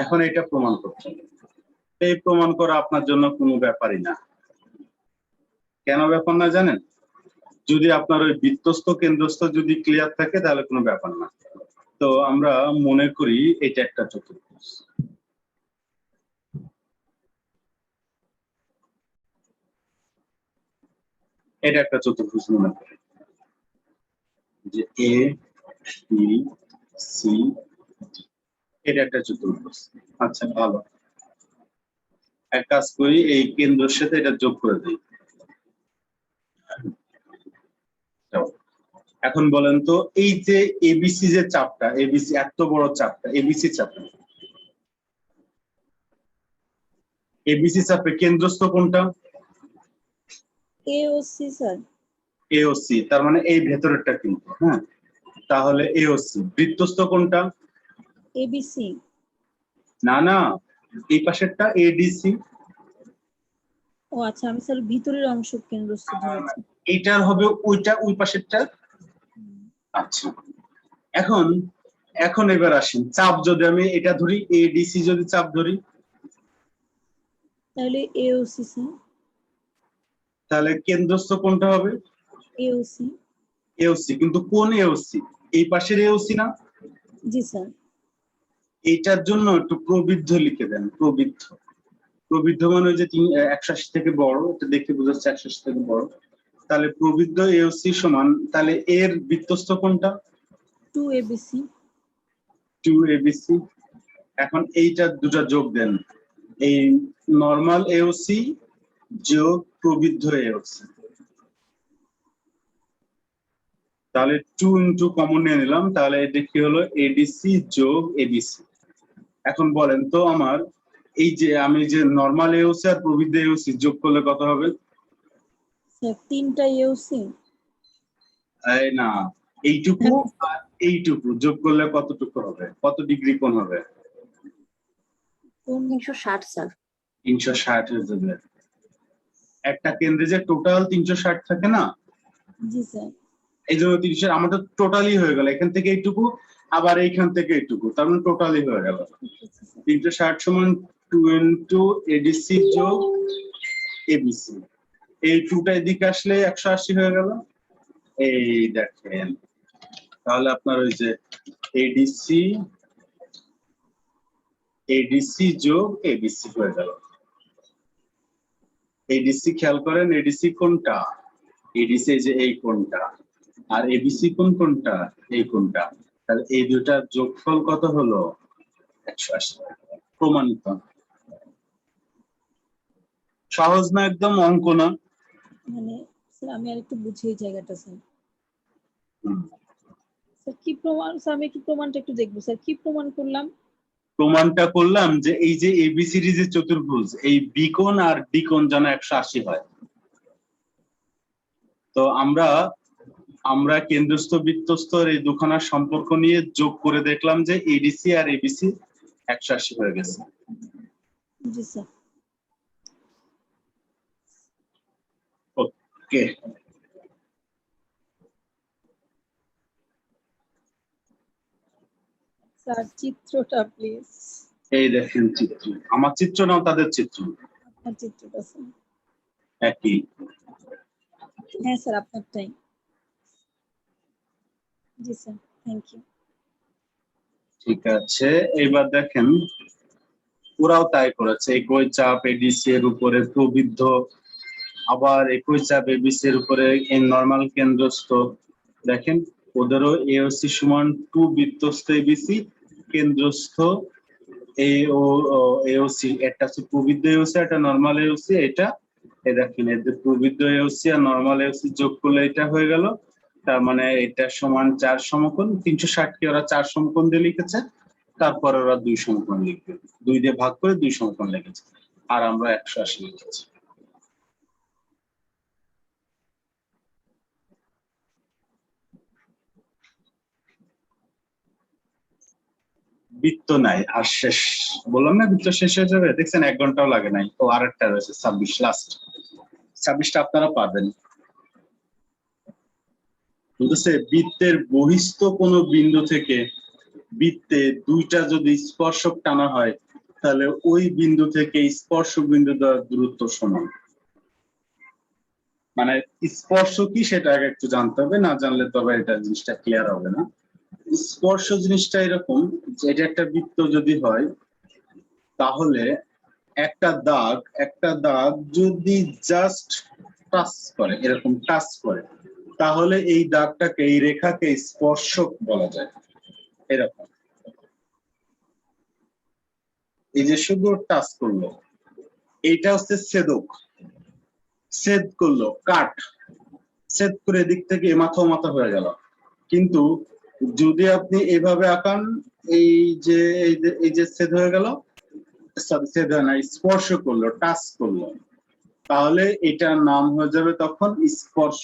এখন এটা প্রমাণ করতে হবে। এই প্রমাণ করা আপনার জন্য কোনো ব্যাপারই না। কেন ব্যাপার না জানেন? যদি আপনার ওই বৃত্তস্থ কেন্দ্রস্থ যদি ক্লিয়ার থাকে তাহলে কোনো ব্যাপার না। তো আমরা মনে করি এটা একটা চতুর্ভুজ। এটা একটা চতুর্ভুজ মনে করি যে এ বি সি এটা একটা চতুর্ভুজ। আচ্ছা ভালো, এক কাজ করি, এই কেন্দ্রের সাথে এটা যোগ করে দিই। এখন বলেন তো এই যে এবিসি যে চাপটা, এবিসি এত বড় চাপটা, এবিসি চাপে, এবিসি চাপে কেন্দ্রস্থ কোনটা? এ ও সি স্যার। এওসি, তার মানে এই ভেতরেরটা কিন্তু, হ্যাঁ তাহলে এওসি। বৃত্তস্থ কোনটা? এবিসি। না না, এই পাশেরটা এডিসি। ও আচ্ছা, আমি স্যার ভিতরের অংশ কেন্দ্রস্থ ধরেছি। এইটার হবে ওইটা, ওই পাশেরটা। আচ্ছা এখন এখন এবার আসেন, চাপ যদি আমি এটা ধরি, এডিসি যদি চাপ ধরি তাহলে এওসি স্যার। তাহলে কেন্দ্রস্থ কোনটা হবে? এওসি। এওসি, কিন্তু কোন এওসি? এই পাশের এওসি না? জি স্যার। এইটার জন্য একটু প্রবৃদ্ধ লিখে দেন, প্রবৃদ্ধ। প্রবৃদ্ধ মানে ওই যে 180 থেকে বড়, এটা দেখে বোঝা যাচ্ছে 180 থেকে বড়। তাহলে প্রবৃদ্ধ এওসি সমান, তাহলে এর বৃত্তস্থ কোনটা? 2 এবিসি। 2 এবিসি। এখন এইটা দুটো যোগ দেন, এই নরমাল এওসি যোগ প্রবৃদ্ধ এওসি। তাহলে 2 ইনটু কমন নিয়ে নিলাম, তাহলে এটা কি হলো? এডিসি যোগ এবিসি। এখন বলেন তো আমার, এই যে আমি যে নরমাল এওসি আর প্রবৃদ্ধ এওসি যোগ করলে কত হবে? স্যার 3টা এওসি। এই না, এইটুকু আর এইটুকু যোগ করলে কতটুকু হবে? কত ডিগ্রি কোণ হবে? 360 স্যার। 360 হয়ে যাবে। একটা কেন্দ্রে যে টোটাল 360 থাকে না, জি স্যার। এই জন্য 300 আমাদের টোটালি হয়ে গেল, এখান থেকে এইটুকু আবার এইখান থেকে এইটুকু, তার মানে টোটালি হয়ে গেল। ঠিক আছে স্যার। 360 সমান 2 ইনটু এডিসি যোগ এবিসি। এই 2টা এদিকে আসলে 180 হয়ে গেল। এই দেখেন, তাহলে আপনার ওই যে এডিসি এডিসি যোগ এবিসি হয়ে গেল। এডিসি খেয়াল করেন, এডিসি কোনটা? এডিসি যে এই কোনটা, আর এবিসি কোনটা? এই কোনটা। তাহলে এই দুটার যোগফল কত হলো? 180। প্রমাণিত। সহজ না একদম, অঙ্ক না? মানে স্যার আমি আরেকটু বুঝি এই জায়গাটা স্যার। হুম। স্যার কি প্রমাণ, স্যার আমি কি প্রমাণটা একটু দেখবো স্যার, কি প্রমাণ করলাম? প্রমাণটা করলাম যে এই যে এবিসিডি যে চতুর্ভুজ, এই বি কোণ আর ডি কোণ যেন 180 হয়। তো আমরা কেন্দ্রস্থ বৃত্তস্থর এই দুখানার সম্পর্ক নিয়ে যোগ করে দেখলাম যে এডিসি আর এবিসি 180 হয়ে গেছে। জি স্যার। ওকে, স্যার চিত্রটা প্লিজ। এই দেখেন চিত্র, আমার চিত্র নাও তাদের চিত্র আপনার চিত্রটা স্যার। একই। হ্যাঁ স্যার আপনারটাই। জি স্যার, থ্যাংক ইউ। ঠিক আছে, এবার দেখেন ওরাও তাই করেছে, একই চাপ এডিসি এর উপরে প্রবৃদ্ধ, আবার একই চাপ এবিসি এর উপরে নরমাল কেন্দ্রস্থ। দেখেন ওদেরও এওসি সমান 2 বৃত্তস্থ এবিসি কেন্দ্রস্থ এওসি, একটা হচ্ছে প্রবৃদ্ধ এওসি, একটা নরমাল এওসি। এটা দেখেন এদের প্রবৃদ্ধ এওসি আর নরমাল এওসি যোগ করলে এটা হয়ে গেল। তার মানে এটা সমান 4 সমকোণ। 360 কে ওরা 4 সমকোণ দিয়ে লিখেছে, তারপরে ওরা 2 সমকোণ লিখবে, 2 দিয়ে ভাগ করে 2 সমকোণ লিখেছে, আর আমরা 180 লিখেছি। বৃত্ত নাই আর শেষ, বললাম না বৃত্ত শেষ হয়ে যাবে, দেখছেন 1 ঘন্টাও লাগে নাই। তো আরেকটা রয়েছে 26, লাস্ট 26টা আপনারা পাবেন। বলতেছে বৃত্তের বহিস্থ কোনো বিন্দু থেকে বৃত্তে 2টা যদি স্পর্শক টানা হয় তাহলে ওই বিন্দু থেকে স্পর্শক বিন্দু দ্বারা দূরত্ব সমান। মানে স্পর্শ কি সেটা আগে একটু জানতে হবে, না জানলে তবে এটা জিনিসটা ক্লিয়ার হবে না। স্পর্শ জিনিসটা এরকম যে এটা একটা বৃত্ত যদি হয় তাহলে একটা দাগ যদি জাস্ট টাচ করে, এরকম টাচ করে, তাহলে এই দাগটাকে, এই রেখাকে স্পর্শক বলা যায়। এরকম এই যে শুধু টাচ করলো, এইটা হচ্ছে ছেদক, ছেদ করলো, কাট, ছেদ করে এদিক থেকে মাথা হয়ে গেল। কিন্তু যদি আপনি এভাবে আঁকান, এই যে ছেদ হয়ে গেল, ছেদ হয় না, স্পর্শ করলো, টাচ করলো, তাহলে এটার নাম হয়ে যাবে তখন স্পর্শ,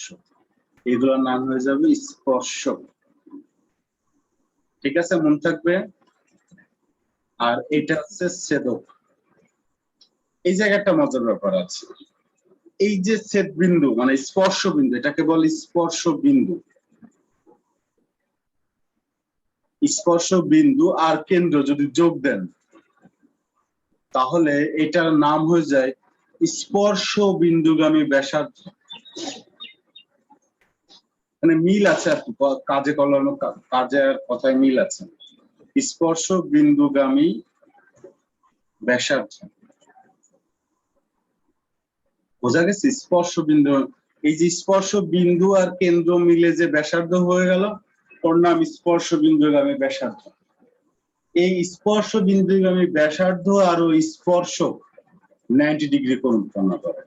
এগুলোর নাম হয়ে যাবে স্পর্শক। ঠিক আছে, মনে থাকবে। আর এটা হচ্ছে ছেদক। এই জায়গাটা মজার ব্যাপার আছে, এই যে ছেদ বিন্দু মানে স্পর্শ বিন্দু, এটাকে বলে স্পর্শ বিন্দু। স্পর্শ বিন্দু আর কেন্দ্র যদি যোগ দেন তাহলে এটার নাম হয়ে যায় স্পর্শ বিন্দুগামী ব্যাসার্ধ। মানে মিল আছে আর কি, কাজে কলমে কাজের কথায় মিল আছে। স্পর্শ বিন্দুগামী ব্যাসার্ধ, বোঝা গেছে? স্পর্শ বিন্দু, এই যে স্পর্শ বিন্দু আর কেন্দ্র মিলে যে ব্যাসার্ধ হয়ে গেল, ওর নাম স্পর্শ বিন্দুগামী ব্যাসার্ধ। এই স্পর্শ বিন্দুগামী ব্যাসার্ধ আর ওই স্পর্শক 90 ডিগ্রি কোণ উৎপন্ন করে।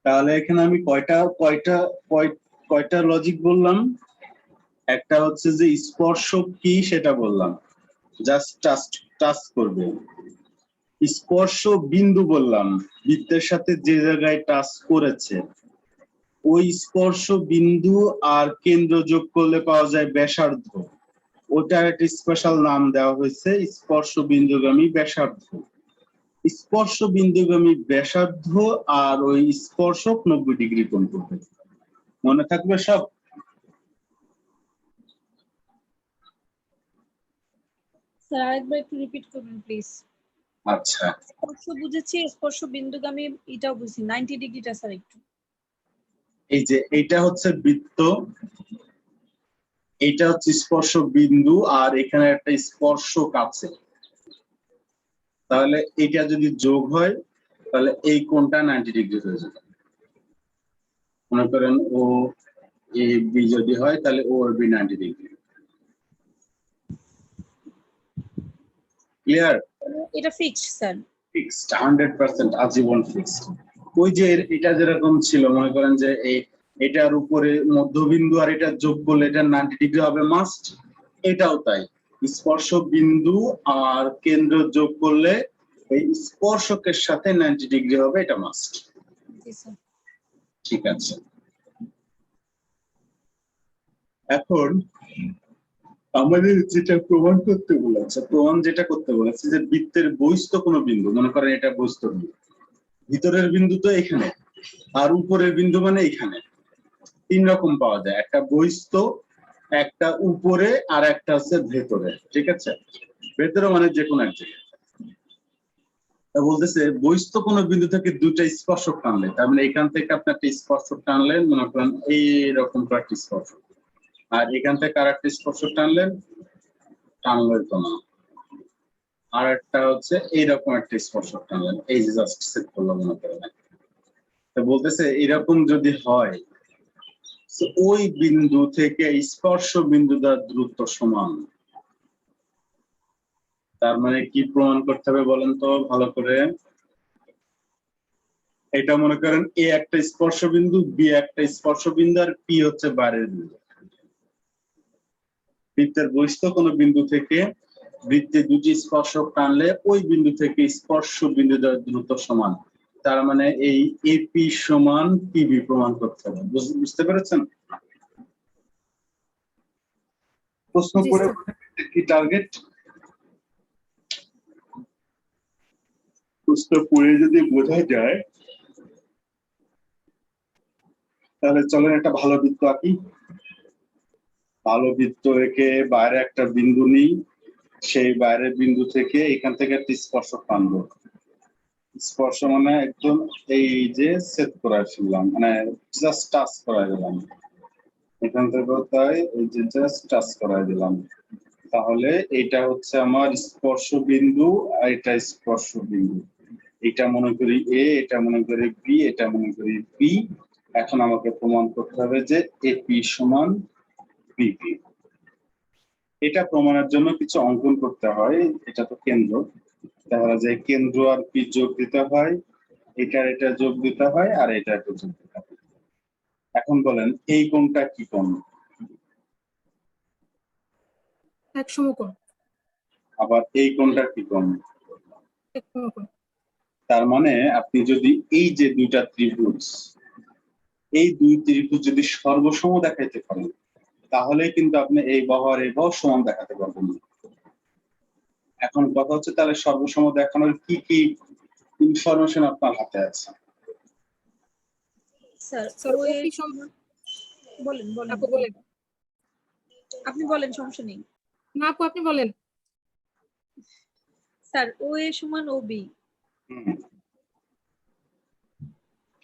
তাহলে এখানে আমি কয়টা লজিক বললাম? একটা হচ্ছে যে স্পর্শক কি সেটা বললাম, জাস্ট টাচ করবে। স্পর্শ বিন্দু বললাম, বৃত্তের সাথে যে জায়গায় টাচ করেছে ওই স্পর্শ বিন্দু আর কেন্দ্র যোগ করলে পাওয়া যায় ব্যাসার্ধ। ওটার একটা স্পেশাল নাম দেওয়া হয়েছে স্পর্শ বিন্দুগামী ব্যাসার্ধ। স্পর্শ বিন্দুগামী ব্যাসার্ধ আর ওই স্পর্শক 90 ডিগ্রি কোণ করবে। মনে থাকবে সব? স্যার আরেকবার একটু রিপিট করবেন প্লিজ। আচ্ছা, স্পর্শ বুঝেছি, স্পর্শ বিন্দুগামী এটাও বুঝছি, 90 ডিগ্রিটা স্যার একটু। এই যে এইটা হচ্ছে বৃত্ত, এইটা হচ্ছে স্পর্শ বিন্দু, আর এখানে একটা স্পর্শক আছে। তাহলে এটা যদি যোগ হয় তাহলে এই কোণটা 90 ডিগ্রি হয়ে যাবে। মনে করেন ও এ বি যদি হয় তাহলে ও আর বি 90 ডিগ্রি। ক্লিয়ার? এটা ফিক্সড স্যার? ফিক্সড, 100% আজীবন ফিক্সড। ওই যে এটা যেরকম ছিল, মনে করেন যে এটার উপরে মধ্যবিন্দু আর এটা যোগ করলে এটা 90 ডিগ্রি হবে মাস্ট, এটাও তাই। স্পর্শ বিন্দু আর কেন্দ্র যোগ করলে এই স্পর্শকের সাথে 90 ডিগ্রি হবে, এটা মাস্ট। জি স্যার। ঠিক আছে, এখন আমাদের যেটা প্রমাণ করতে বলেছে, যেটা করতে বলেছে যে বৃত্তের বহিস্থ কোনো বিন্দু, মনে করেন এটা বহিস্থ বিন্দু, ভিতরের বিন্দু তো এখানে আর উপরের বিন্দু মানে এখানে। 3 রকম পাওয়া যায়, একটা বহিস্থ, একটা উপরে, আর একটা হচ্ছে ভেতরে। ঠিক আছে, ভেতরে মানে যে কোনো এক জায়গায়। বলতেছে বহিস্থ কোনো বিন্দু থেকে 2টা স্পর্শক টানলে, তার মানে এখান থেকে আপনি একটা স্পর্শক টানলেন, মনে করেন এইরকম একটা স্পর্শক, আর এখান থেকে আর একটা স্পর্শক টানলেন তো না, আর একটা হচ্ছে এইরকম একটা স্পর্শক টানলেন, এই যে জাস্ট সেট করলাম মনে করেন। তো বলতেছে এরকম যদি হয় ওই বিন্দু থেকে স্পর্শ বিন্দু দ্বারা দূরত্ব সমান। তার মানে কি প্রমাণ করতে হবে বলেন তো ভালো করে? এটা মনে করেন এ একটা স্পর্শ বিন্দু, বি একটা স্পর্শ বিন্দু, আর পি হচ্ছে বাইরের বিন্দু। বৃত্তের বহিস্থ কোনো বিন্দু থেকে বৃত্তে 2টি স্পর্শক টানলে ওই বিন্দু থেকে স্পর্শ বিন্দু দ্বারা দূরত্ব সমান। তার মানে এই এপি সমান পিবি প্রমাণ করতে হবে। বুঝতে পেরেছেন? প্রশ্ন জি করে স্যার। কি টার্গেট? প্রশ্ন পড়ে যদি বোঝা যায় তাহলে চলেন একটা ভালো বৃত্ত আঁকি। ভালো বৃত্ত এঁকে বাইরে একটা বিন্দু নিই, সেই বাইরের বিন্দু থেকে এখান থেকে একটা স্পর্শক টানবো। স্পর্শ মানে একদম এই যে সেট করে ফেললাম, মানে জাস্ট টাচ করা দিলাম এখান থেকে, তাই এই যে জাস্ট টাচ করা দিলাম। তাহলে এটা হচ্ছে আমার স্পর্শ বিন্দু আর এটা স্পর্শ বিন্দু। এটা মনে করি এ, এটা মনে করি বি, এটা মনে করি বি। এখন আমাকে প্রমাণ করতে হবে যে এপি সমান বিপি। এটা প্রমাণের জন্য কিছু অঙ্কন করতে হয়। এটা তো কেন্দ্র, তাহলে যে কেন্দ্র আর পি যোগ দিতে হয়, এটা যোগ দিতে হয়, আর এটা যোগ দিতে হয়। এখন বলেন এই কোণটা কি কোণ? এক সমকোণ। আবার এই কোণটা কি কোণ? এক সমকোণ। তার মানে আপনি যদি এই যে দুইটা ত্রিভুজ, এই দুই ত্রিভুজ যদি সর্বসম দেখাইতে পারেন, তাহলে কিন্তু আপনি এই বাহু আর এই বাহু সমান দেখাতে পারবেন। এখন কথা হচ্ছে তাহলে সর্বসম দেখানোর কি কি ইনফরমেশন আপনার হাতে আছে? স্যার স্যার ও এ OP সমান, বলেন বলেন আপু বলেন। আপনি বলেন, সমস্যা নেই। না আপু আপনি বলেন। স্যার ও এ সমান ও বি।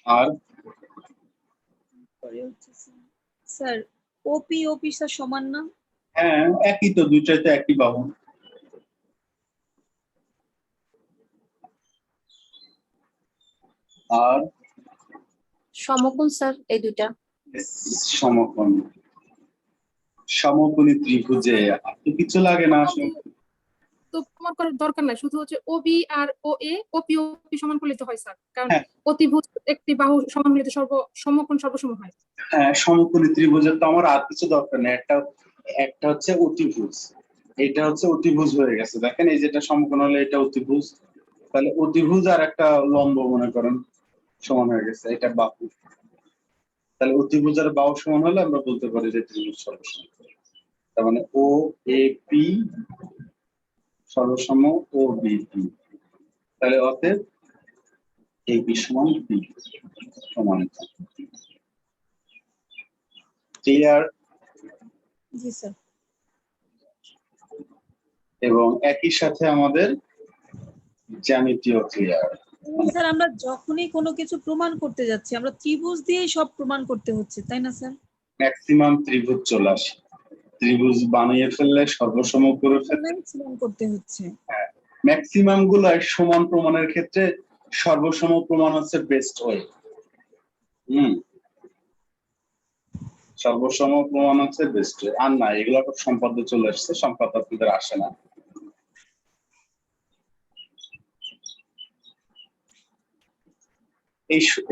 আর পরে হচ্ছে স্যার ওপি ওপি স্যার সমান না? হ্যাঁ, একই তো, দুইটাই তো একই বাহু। আর সমকোণ স্যার এই দুইটা। সমকোণ, সমকোণী ত্রিভুজে আর তো কিছু লাগে না আসলে। তো প্রমাণ করার দরকার নাই, শুধু হচ্ছে ওবি আর ও এ ওপি ওপি সমান করলে তো হয় স্যার, কারণ হ্যাঁ অতিভুজ একটি বাহু সমান হলে তো সমকোণ সর্বসম হয়। হ্যাঁ, সমকোণী ত্রিভুজের তো আমার আর কিছু দরকার নেই। একটা একটা হচ্ছে অতিভুজ, এটা হচ্ছে অতিভুজ হয়ে গেছে। দেখেন এই যেটা সমকোণ হলে এটা অতিভুজ, তাহলে অতিভুজ আর একটা লম্ব মনে করেন সমান হয়ে গেছে, এটা বাহু। তাহলে অতিভুজ আর বাহু সমান হলে আমরা বলতে পারি যে ত্রিভুজ সর্বসম। তার মানে ও এ পি সর্বসম ও বি পি। তাহলে অতএব এ বি সমান বি সমান। ক্লিয়ার? জি স্যার। এবং একই সাথে আমাদের জ্যামিতিও ক্লিয়ার। স্যার আমরা যখনই কোনো কিছু প্রমাণ করতে যাচ্ছি আমরা ত্রিভুজ দিয়েই সব প্রমাণ করতে হচ্ছে, তাই না স্যার? ম্যাক্সিমাম ত্রিভুজ চলে আসে, ত্রিভুজ বানিয়ে ফেললে সর্বসম করে ফেললে প্রমাণ করতে হচ্ছে। ম্যাক্সিমাম গুলো সমান প্রমাণের ক্ষেত্রে সর্বসম প্রমাণ হচ্ছে বেস্ট ওয়ে। সর্বসম প্রমাণ হচ্ছে বেস্ট ওয়ে। আর না, এগুলো তো সম্পাদ্য চলে আসছে, সম্পাদ্য আপনাদের আসে না।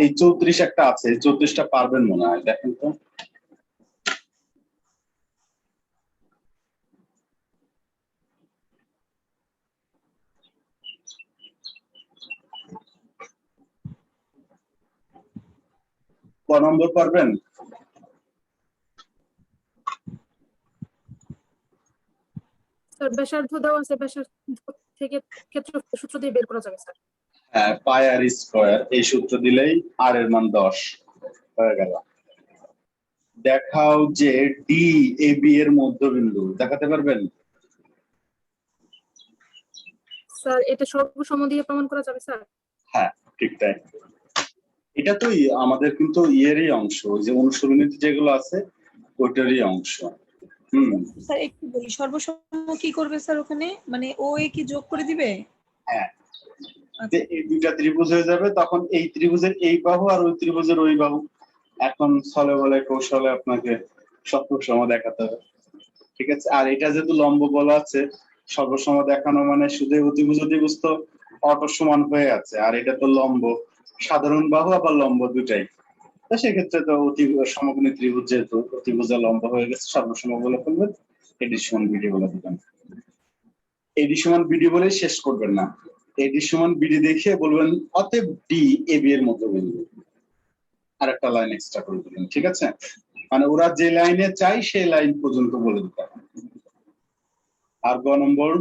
এই 34 একটা আছে, এই 34টা পারবেন মনে হয়, দেখেন তো। ক নম্বর পারবেন? স্যার ব্যাসার্ধ দেওয়া আছে, ব্যাসার্ধ থেকে ক্ষেত্রফল সূত্র দিয়ে বের করা যাবে স্যার। হ্যাঁ, পাই আর স্কয়ার এই সূত্র দিলেই আর এর মান 10 হয়ে গেল। দেখাও যে ডি এ বি এর মধ্যবিন্দু, দেখাতে পারবেন? স্যার এটা সর্বসম দিয়ে প্রমাণ করা যাবে স্যার? হ্যাঁ ঠিক তাই। এটা তো আমাদের কিন্তু ইয়েরই অংশ, যে অনুশীলনীতে যেগুলো আছে ওইটারই অংশ। স্যার একটু বলি, সর্বসম কি করবে স্যার ওখানে, মানে ও এ কি যোগ করে দিবে? হ্যাঁ, যে এই দুইটা ত্রিভুজ হয়ে যাবে, তখন এই ত্রিভুজের এই বাহু আর ওই ত্রিভুজের ওই বাহু। এখন ছলে বলে কৌশলে আপনাকে সর্বসম দেখাতে হবে, ঠিক আছে? আর এটা যেহেতু লম্ব বলা আছে, সর্বসম দেখানো মানে শুধু অতিভুজ অতিভুজ তো অটো সমান হয়ে আছে, আর এটা তো লম্ব, সাধারণ বাহু আবার লম্ব দুটাই। তো সেক্ষেত্রে তো সমকোণী ত্রিভুজ যেহেতু অতিভুজের লম্ব হয়ে গেছে, সর্বসম বলে ফেলবেন, এডি সমান বিডি বলে দিবেন। এডি সমান বিডি বলে শেষ করবেন না, এডি সমান বিডি দেখে বলবেন অতএব ডি এ বি এর মধ্যবিন্দু, আর একটা লাইন এক্সট্রা করে দিবেন, ঠিক আছে? মানে ওরা যে লাইনে চাই সেই লাইন পর্যন্ত বলে দিতে হবে। আর গ নম্বর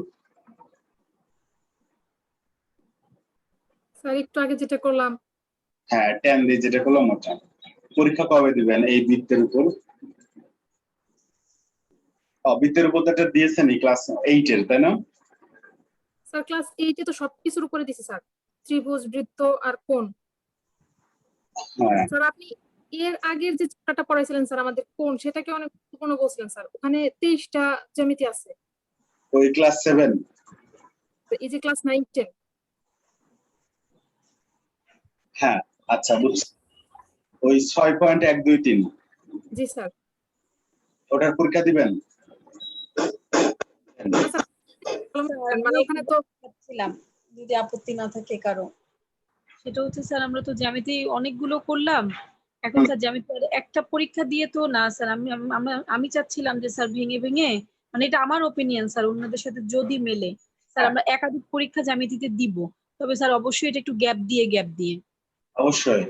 স্যার একটু আগে যেটা করলাম। হ্যাঁ 10 দিয়ে যেটা করলাম ওটা। পরীক্ষা কবে দিবেন এই বৃত্তের উপর? বৃত্তের উপর তো একটা দিয়েছেন ক্লাস 8 এর, তাই না? স্যার ক্লাস 8 এ তো সবকিছুর উপরে দিছি স্যার, ত্রিভুজ, বৃত্ত আর কোণ। হ্যাঁ স্যার আপনি এর আগের যে চ্যাপ্টারটা পড়াইছিলেন স্যার আমাদের কোণ, সেটাকে অনেক গুরুত্বপূর্ণ বলছিলেন স্যার। ওখানে 23টা জ্যামিতি আছে। ওই ক্লাস 7। তো এই যে ক্লাস 9, 10। হ্যাঁ আচ্ছা বুঝছি। ওই 6.123 জি স্যার। ওটার পরীক্ষা দিবেন? না স্যার, মানে ওখানে তো ভাবছিলাম যদি আপত্তি না থাকে কারো, সেটা হচ্ছে স্যার আমরা তো জ্যামিতি অনেকগুলো করলাম, এখন স্যার জ্যামিতি একটা পরীক্ষা দিয়ে তো না স্যার, আমি চাচ্ছিলাম যে স্যার ভেঙে ভেঙে, মানে এটা আমার ওপিনিয়ন স্যার, অন্যদের সাথে যদি মেলে স্যার আমরা একাধিক পরীক্ষা জ্যামিতিতে দিব, তবে স্যার অবশ্যই এটা একটু গ্যাপ দিয়ে অবশ্যই।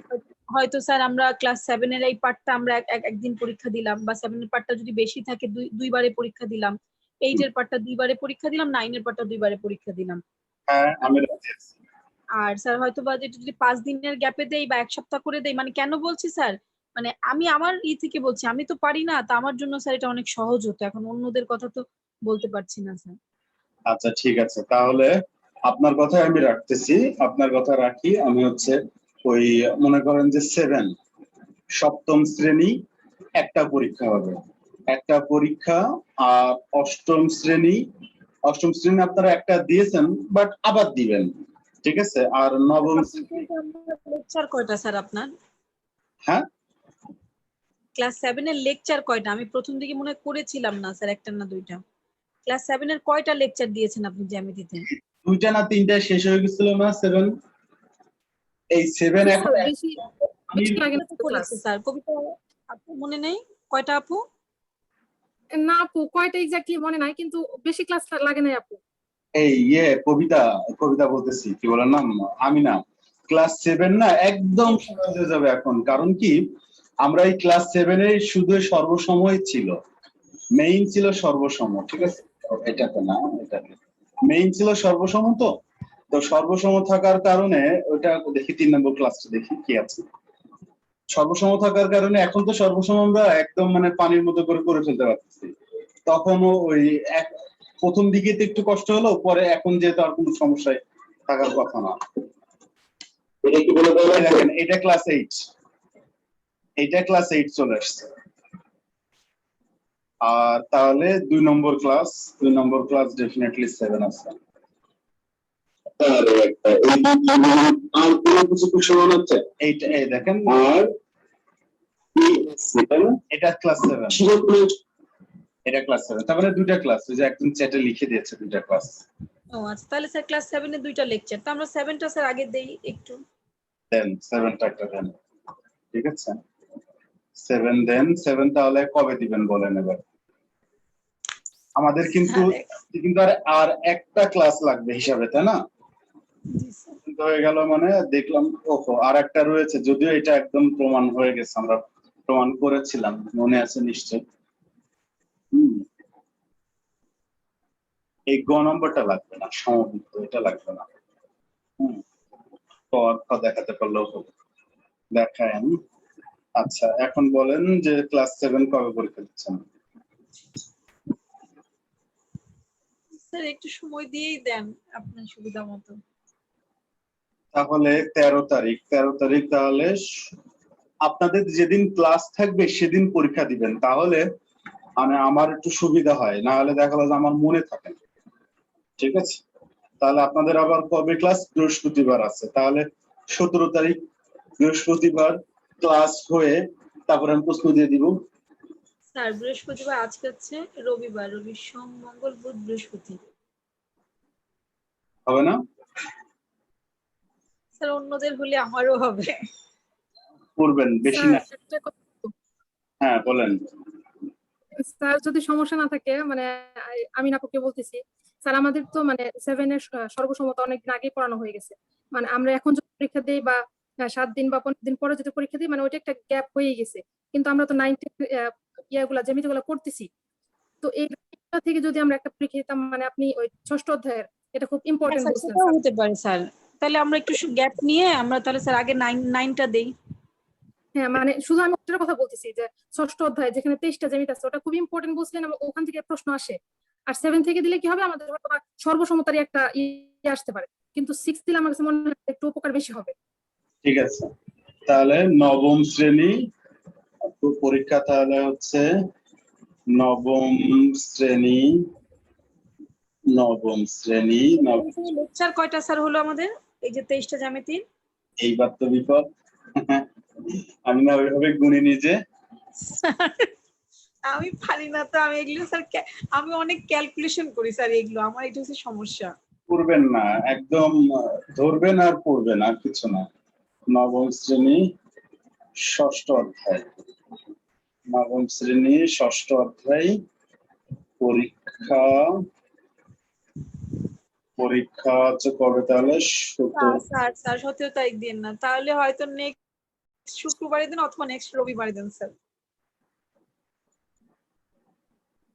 হয়তো স্যার আমরা ক্লাস 7 এর এই পার্টটা আমরা একদিন পরীক্ষা দিলাম, বা 7 এর পার্টটা যদি বেশি থাকে দুইবারে পরীক্ষা দিলাম, 8 এর পার্টটা দুইবারে পরীক্ষা দিলাম, 9 এর পার্টটা দুইবারে পরীক্ষা দিলাম। হ্যাঁ আমি রাজি আছি। আর স্যার হয়তো বা যেটা যদি 5 দিনের গ্যাপে দেই বা এক সপ্তাহ করে দেই, মানে কেন বলছি স্যার, মানে আমি আমার থেকে বলছি, আমি তো পারি না, তা আমার জন্য স্যার এটা অনেক সহজ হতো, এখন অন্যদের কথা তো বলতে পারছি না স্যার। আচ্ছা ঠিক আছে, তাহলে আপনার কথা আমি রাখতেছি, আপনার কথা রাখি। আমি হচ্ছে ওই মনে করেন যে 7 সপ্তম শ্রেণী একটা পরীক্ষা হবে, একটা পরীক্ষা। আর অষ্টম শ্রেণী আপনারা একটা দিয়েছেন, বাট আবার দিবেন, ঠিক আছে? আর নবম লেকচার কয়টা স্যার আপনার? হ্যাঁ ক্লাস 7 এর লেকচার কয়টা? আমি প্রথম দিকে মনে হয় করেছিলাম না স্যার, একটা না দুইটা। ক্লাস 7 এর কয়টা লেকচার দিয়েছেন আপনি জ্যামিতিতে? 2টা না 3টা শেষ হয়ে গেছিল না 7? এই 7 এখন স্যার বেশি লাগে না কবিতা তো ক্লাস। করেছে স্যার, কবিতা আপু মনে নেই কয়টা আপু? না আপু, কয়টা এক্স্যাক্টলি মনে নাই, কিন্তু বেশি ক্লাস লাগে না আপু। এই কবিতা কবিতা বলতেছি, কি বলার নাম, আমি না। ক্লাস 7 না একদম সহজ হয়ে যাবে এখন, কারণ কি আমরা এই ক্লাস 7 এ শুধু সর্বসময় ছিল, মেইন ছিল সর্বসম, ঠিক আছে? এটা তো না, এটা মেইন ছিল সর্বসম। তো তো সর্বসম থাকার কারণে ওটা দেখি 3 নম্বর ক্লাসটা দেখি কি আছে। সর্বসম থাকার কারণে এখন তো সর্বসম আমরা একদম মানে পানির মতো করে ফেলতে পারতেছি। তখনও ওই এক প্রথম দিকে তো একটু কষ্ট হলো, পরে এখন যেহেতু আর কোনো সমস্যায় থাকার কথা না। এটা কি বলে দেখেন, এটা ক্লাস 8, এটা ক্লাস 8 চলে আসছে। আর তাহলে 2 নম্বর ক্লাস ডেফিনেটলি 7 আছে। আর কোনো কিছু সমান হচ্ছে এইটা, এই দেখেন, আর এটা ক্লাস 7, এটা ক্লাস 7, তার মানে 2টা ক্লাস, ওই যে একদম চ্যাটে লিখে দিয়েছে 2টা ক্লাস। ও আচ্ছা, তাহলে স্যার ক্লাস 7 এর দুইটা লেকচার, তো আমরা 7টা স্যার আগে দেই একটু। দেন 7টা একটা দেন, ঠিক আছে? 7 দেন, 7 তাহলে কবে দিবেন বলেন এবার? আমাদের কিন্তু আর একটা ক্লাস লাগবে হিসাবে, তাই না? জি স্যার। কিন্তু হয়ে গেল, মানে দেখলাম ওহো আর একটা রয়েছে, যদিও এটা একদম প্রমাণ হয়ে গেছে, আমরা প্রমাণ করেছিলাম, মনে আছে নিশ্চয়। এই গ নম্বরটা লাগবে না, সমবৃত্ত, এটা লাগবে না। অর্থ দেখাতে পারলেও হবে, দেখায়। আচ্ছা এখন বলেন যে ক্লাস 7 কবে পরীক্ষা দিচ্ছেন? স্যার একটু সময় দিয়েই দেন আপনার সুবিধা মতো। তাহলে 13 তারিখ, তাহলে আপনাদের যেদিন ক্লাস থাকবে সেদিন পরীক্ষা দিবেন, তাহলে মানে আমার একটু সুবিধা হয়, না হলে দেখা গেল আমার মনে থাকে না, ঠিক আছে? তাহলে আপনাদের আবার কবে ক্লাস? বৃহস্পতিবার আছে, তাহলে 17 তারিখ বৃহস্পতিবার ক্লাস হয়ে তারপরে আমি প্রশ্ন দিয়ে দিব। স্যার বৃহস্পতিবার, আজকে হচ্ছে রবিবার, রবি সোম মঙ্গল বুধ বৃহস্পতি, হবে না? স্যার অন্যদের হলে আমারও হবে। করবেন বেশি স্যার না। একটা কথা, হ্যাঁ বলেন। স্যার যদি সমস্যা না থাকে, মানে আমি আপুকে বলতেছি, স্যার আমাদের তো মানে 7 এর সর্বসম্মত অনেকদিন আগে পড়ানো হয়ে গেছে। মানে আমরা এখন যদি পরীক্ষা দিই বা 7 দিন বা 15 দিন পরে যদি পরীক্ষা দিই, মানে ওইটা একটা গ্যাপ হয়ে গেছে। কিন্তু আমরা তো 9 ইয়াগুলা জ্যামিতিগুলা করতেছি, তো এই তা থেকে যদি আমরা একটা পরীক্ষা দিতাম, মানে আপনি ওই 6ষ্ঠ অধ্যায়ের, এটা খুব ইম্পর্টেন্ট স্যার বলছেন সেটাও স্যার। হতে পারে স্যার। তাহলে আমরা একটু গ্যাপ নিয়ে আমরা তাহলে স্যার আগে 9টা দেই। হ্যাঁ, মানে শুধু আমি ওটার কথা বলতেছি যে 6ষ্ঠ অধ্যায় যেখানে 23টা জ্যামিতি আছে ওটা খুব ইম্পর্টেন্ট বলছিলেন, এবং ওখান থেকে প্রশ্ন আসে। আর 7 থেকে দিলে কি হবে, আমাদের হয়তো বা সর্বসমতারই একটা ইয়ে আসতে পারে, কিন্তু 6 দিলে আমার কাছে মনে হয় একটু উপকার বেশি হবে। ঠিক আছে, তাহলে নবম শ্রেণী পরীক্ষা তাহলে হচ্ছে নবম শ্রেণী লেকচার কয়টা স্যার হলো আমাদের এই যে 23টা জ্যামিতি? এইবার তো বিপদ। আমি না ওইভাবে গুনি নিজে। আমি পারি না তো, আমি এগুলো স্যার আমি অনেক ক্যালকুলেশন করি স্যার, এগুলো আমার এটা হচ্ছে সমস্যা। পড়বেন না, একদম ধরবেন আর পড়বেন, আর কিছু না। নবম শ্রেণী ষষ্ঠ অধ্যায়, নবম শ্রেণী ষষ্ঠ অধ্যায় পরীক্ষা হচ্ছে কবে তাহলে? 17 তারিখ দিন না, তাহলে হয়তো নেক্সট শুক্রবারের দিন অথবা নেক্সট রবিবারের দিন স্যার।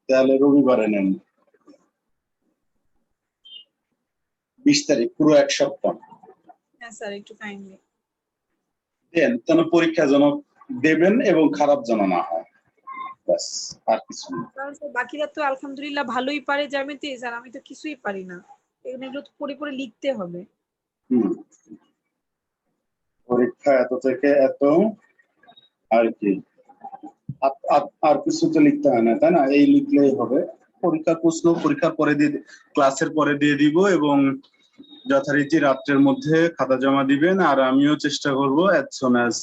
তাহলে রবিবারে নেন, 20 তারিখ, পুরো এক সপ্তাহ হ্যাঁ স্যার, একটু কাইন্ডলি দেন, তাহলে পরীক্ষা যেন দেবেন এবং খারাপ যেন না হয়, ব্যাস, আর কিছু না। কারণ স্যার বাকিরা তো আলহামদুলিল্লাহ ভালোই পারে জ্যামিতি স্যার, আমি তো কিছুই পারি না। এগুলো তো পড়ে পড়ে লিখতে হবে। পরীক্ষা এত থেকে এত, আর কি আর কিছু তো লিখতে হয় না, তাই না? এই লিখলেই হবে। পরীক্ষার প্রশ্ন পরীক্ষার পরে দিয়ে, ক্লাসের পরে দিয়ে দিব, এবং যথারীতি রাত্রের মধ্যে খাতা জমা দিবেন, আর আমিও চেষ্টা করব as soon as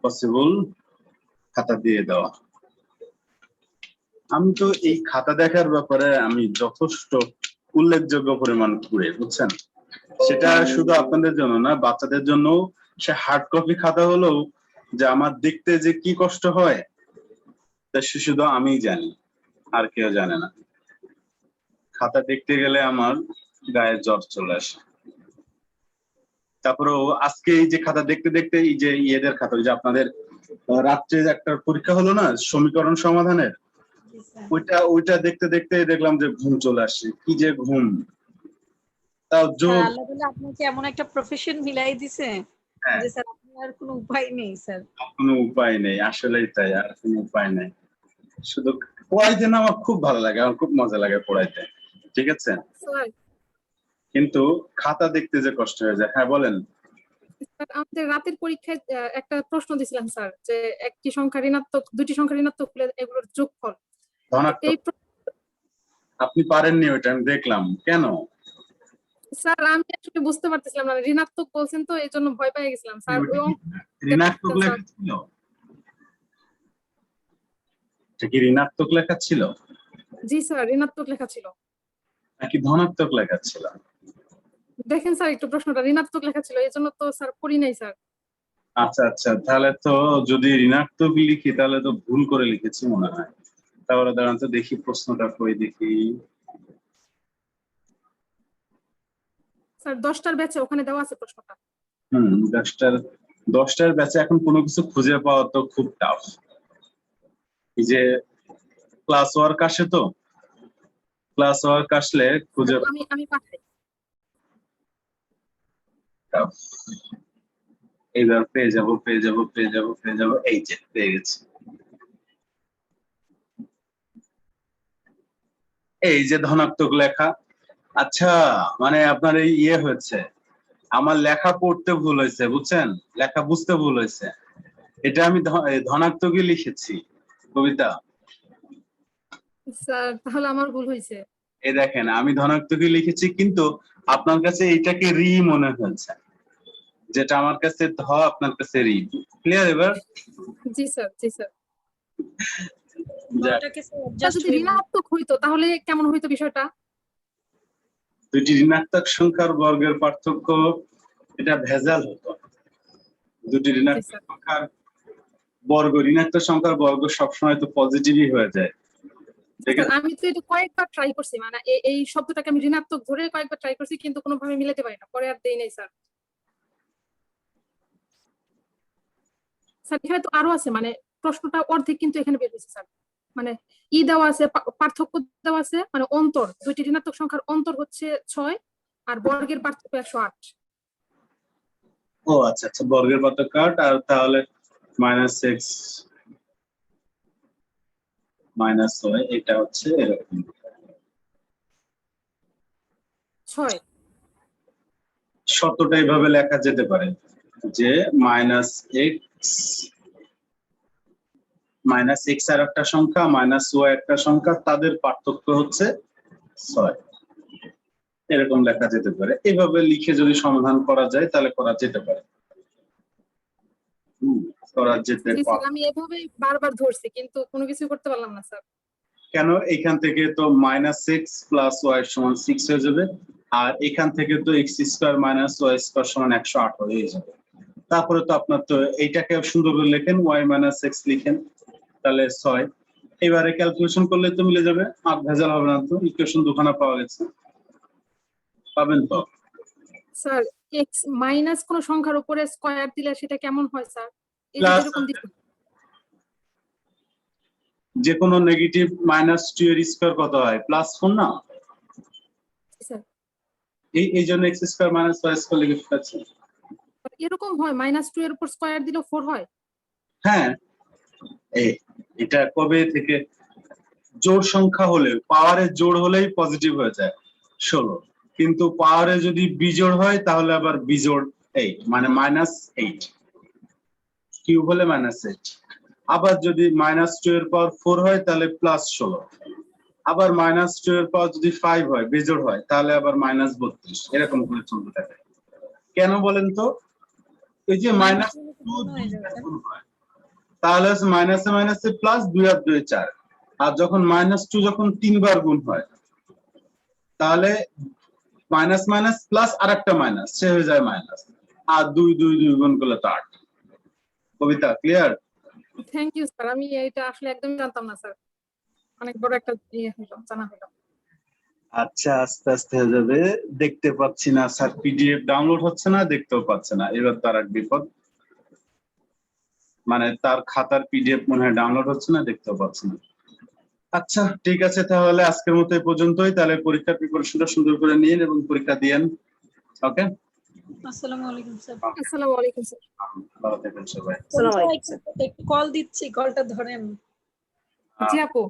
possible খাতা দিয়ে দেওয়া। আমি তো এই খাতা দেখার ব্যাপারে আমি যথেষ্ট উল্লেখযোগ্য পরিমাণ ঘুরে, বুঝছেন? সেটা শুধু আপনাদের জন্য না, বাচ্চাদের জন্য। সে হার্ড কপি খাতা হলেও যে আমার দেখতে যে কি কষ্ট হয় তা শুধু আমিই জানি, আর কেউ জানে না। খাতা দেখতে গেলে আমার গায়ে জ্বর চলে আসে। তারপরেও আজকে এই যে খাতা দেখতে দেখতে, এই যে ইয়েদের খাতা, ওই যে আপনাদের রাত্রে একটা পরীক্ষা হলো না সমীকরণ সমাধানের, ওইটা দেখতে দেখতে দেখলাম যে ঘুম চলে আসছে, কি যে ঘুম। তাও স্যার আল্লাহ তাআলা আপনাকে এমন একটা প্রফেশন মিলাই দিছে যে স্যার আপনার আর কোনো উপায় নেই স্যার। কোনো উপায় নেই, আসলেই তাই, আর কোনো উপায় নেই। শুধু পড়াইতে না আমার খুব ভালো লাগে, আমার খুব মজা লাগে পড়াইতে, ঠিক আছে, স্যার কিন্তু খাতা দেখতে যে কষ্ট হয়ে যায়। হ্যাঁ বলেন। আমাদের রাতের পরীক্ষায় একটা প্রশ্ন দিছিলাম স্যার, যে একটি সংখ্যা ঋণাত্মক, দুটি সংখ্যা ঋণাত্মক হলে এগুলোর যোগফল। এই আপনি পারেননি ওইটা, আমি দেখলাম। কেন? স্যার আমি আসলে বুঝতে পারতেছিলাম না, ঋণাত্মক বলছেন তো এই জন্য ভয় পেয়ে গেছিলাম স্যার। ঋণাত্মক লেখা ছিল? এটা কি ঋণাত্মক লেখা ছিল? জি স্যার, ঋণাত্মক লেখা ছিল। নাকি ধনাত্মক লেখা ছিল? দেখেন স্যার একটু প্রশ্নটা ঋণাত্মক লেখা ছিল, এই জন্য তো স্যার পড়ি নাই স্যার। আচ্ছা আচ্ছা, তাহলে তো যদি ঋণাত্মক লিখি তাহলে তো ভুল করে লিখেছি মনে হয়। তাহলে দাঁড়ান তো দেখি প্রশ্নটা কই দেখি। স্যার 10টার ব্যাচে ওখানে দেওয়া আছে প্রশ্নটা। 10টার ব্যাচে এখন কোনো কিছু খুঁজে পাওয়া তো খুব টাফ। এই যে ক্লাস ওয়ার্ক আসে, তো ক্লাস ওয়ার্ক আসলে খুঁজে আমি পাঠাই। এইবার পেয়ে যাবো। এই যে পেয়ে গেছি, এই যে ধনাত্মক লেখা। আচ্ছা, মানে আপনার এই ইয়ে হয়েছে, আমার লেখা পড়তে ভুল হয়েছে, বুঝছেন, লেখা বুঝতে ভুল হয়েছে। এটা আমি ধনাত্মকই লিখেছি কবিতা। স্যার তাহলে আমার ভুল হয়েছে। এই দেখেন, আমি ধনাত্মকই লিখেছি, কিন্তু আপনার কাছে এইটাকে রি মনে হয়েছে, যেটা আমার কাছে ধ, আপনার কাছে রি। ক্লিয়ার এবার? জি স্যার, জি স্যার। যদি যদি ঋণাত্মক হইতো তাহলে কেমন হইতো বিষয়টা? দুইটি ঋণাত্মক সংখ্যার বর্গের পার্থক্য, এটা ভেজাল হতো। দুটি ঋণাত্মক সংখ্যার বর্গ, ঋণাত্মক সংখ্যার বর্গ সবসময় তো পজিটিভই হয়ে যায়। আমি তো এটা কয়েকবার ট্রাই করছি, মানে এই শব্দটাকে আমি ঋণাত্মক ধরে কয়েকবার ট্রাই করছি, কিন্তু কোনোভাবে মিলাতে পারি না, পরে আর দেই নাই স্যার। স্যার এখানে তো আরো আছে, মানে প্রশ্নটা অর্ধেক কিন্তু এখানে বের হয়েছে স্যার। মানে দেওয়া আছে, পার্থক্য দেওয়া আছে, মানে অন্তর, দুইটি ঋণাত্মক সংখ্যার অন্তর হচ্ছে 6 আর বর্গের পার্থক্য 108। ও আচ্ছা আচ্ছা, বর্গের পার্থক্য 8, আর তাহলে -6 -6 এটা হচ্ছে এরকম। 6 শর্তটা এইভাবে লেখা যেতে পারে যে -x আর একটা সংখ্যা, -y একটা সংখ্যা, তাদের পার্থক্য হচ্ছে 6, এরকম লেখা যেতে পারে। এভাবে লিখে যদি সমাধান করা যায় তাহলে করা যেতে পারে। করা যেতে জি পারে। স্যার, আমি এভাবেই বারবার ধরছি কিন্তু কোনো কিছু করতে পারলাম না স্যার। কেন? এখান থেকে তো -6 + y = 6 হয়ে যাবে, আর এখান থেকে তো x² - y² = 108 হয়ে যাবে। তারপরে তো আপনার তো এইটাকে সুন্দর করে লেখেন, y - x লিখেন, তাহলে 6। এবারে ক্যালকুলেশন করলে তো মিলে যাবে, আর ভেজাল হবে না তো। ইকুয়েশন দুখানা পাওয়া গেছে, পাবেন তো? স্যার x মাইনাস কোন সংখ্যার উপরে স্কয়ার দিলে সেটা কেমন হয় স্যার? এই যে Plus যেরকম দিচ্ছি যে কোনো নেগেটিভ -2 এর স্কয়ার কত হয়? +4 না? স্যার, এই জন্য x² - y² লিখে ফেলেছি। এরকম হয় -2 এর উপর স্কয়ার দিলে 4 হয়? হ্যাঁ, এটা কবে থেকে? জোড় সংখ্যা হলে, পাওয়ারের জোড় হলেই পজিটিভ হয়ে যায় 16, কিন্তু পাওয়ারে যদি বিজোড় হয় তাহলে আবার বিজোড় 8, মানে -8, কিউব হলে -8। আবার যদি -2 এর পাওয়ার 4 হয় তাহলে +16, আবার -2 এর পাওয়ার যদি 5 হয়, বিজোড় হয়, তাহলে আবার -32, এরকম করে চলতে থাকে। কেন বলেন তো? এই যে -2 তাহলে মাইনাসে মাইনাসে প্লাস, 2 আর 2 4, আর যখন -2 যখন 3 বার গুণ হয় তাহলে মাইনাস মাইনাস প্লাস আর একটা মাইনাস, সে হয়ে যায় মাইনাস, আর 2 2 2 গুণ করলে তো 8। কবিতা ক্লিয়ার? থ্যাংক ইউ স্যার, আমি এটা আসলে একদমই জানতাম না স্যার, অনেক বড় একটা হলো, জানা হলো। আচ্ছা, আস্তে আস্তে হয়ে যাবে। দেখতে পাচ্ছি না স্যার, পিডিএফ ডাউনলোড হচ্ছে না, দেখতেও পাচ্ছে না, এবার তার এক বিপদ। মানে তার খাতার পিডিএফ মনে হয় ডাউনলোড হচ্ছে না, দেখতেও পাচ্ছে না। আচ্ছা ঠিক আছে, তাহলে আজকের মতো এই পর্যন্তই। তাহলে পরীক্ষার প্রিপারেশনটা সুন্দর করে নিন এবং পরীক্ষা দিয়েন। ওকে, আসসালামু আলাইকুম স্যার। আসসালামু আলাইকুম স্যার। ভালো থাকবেন সবাই। আসসালামু আলাইকুম স্যার। একটু কল দিচ্ছি, কলটা ধরেন। জি আপু।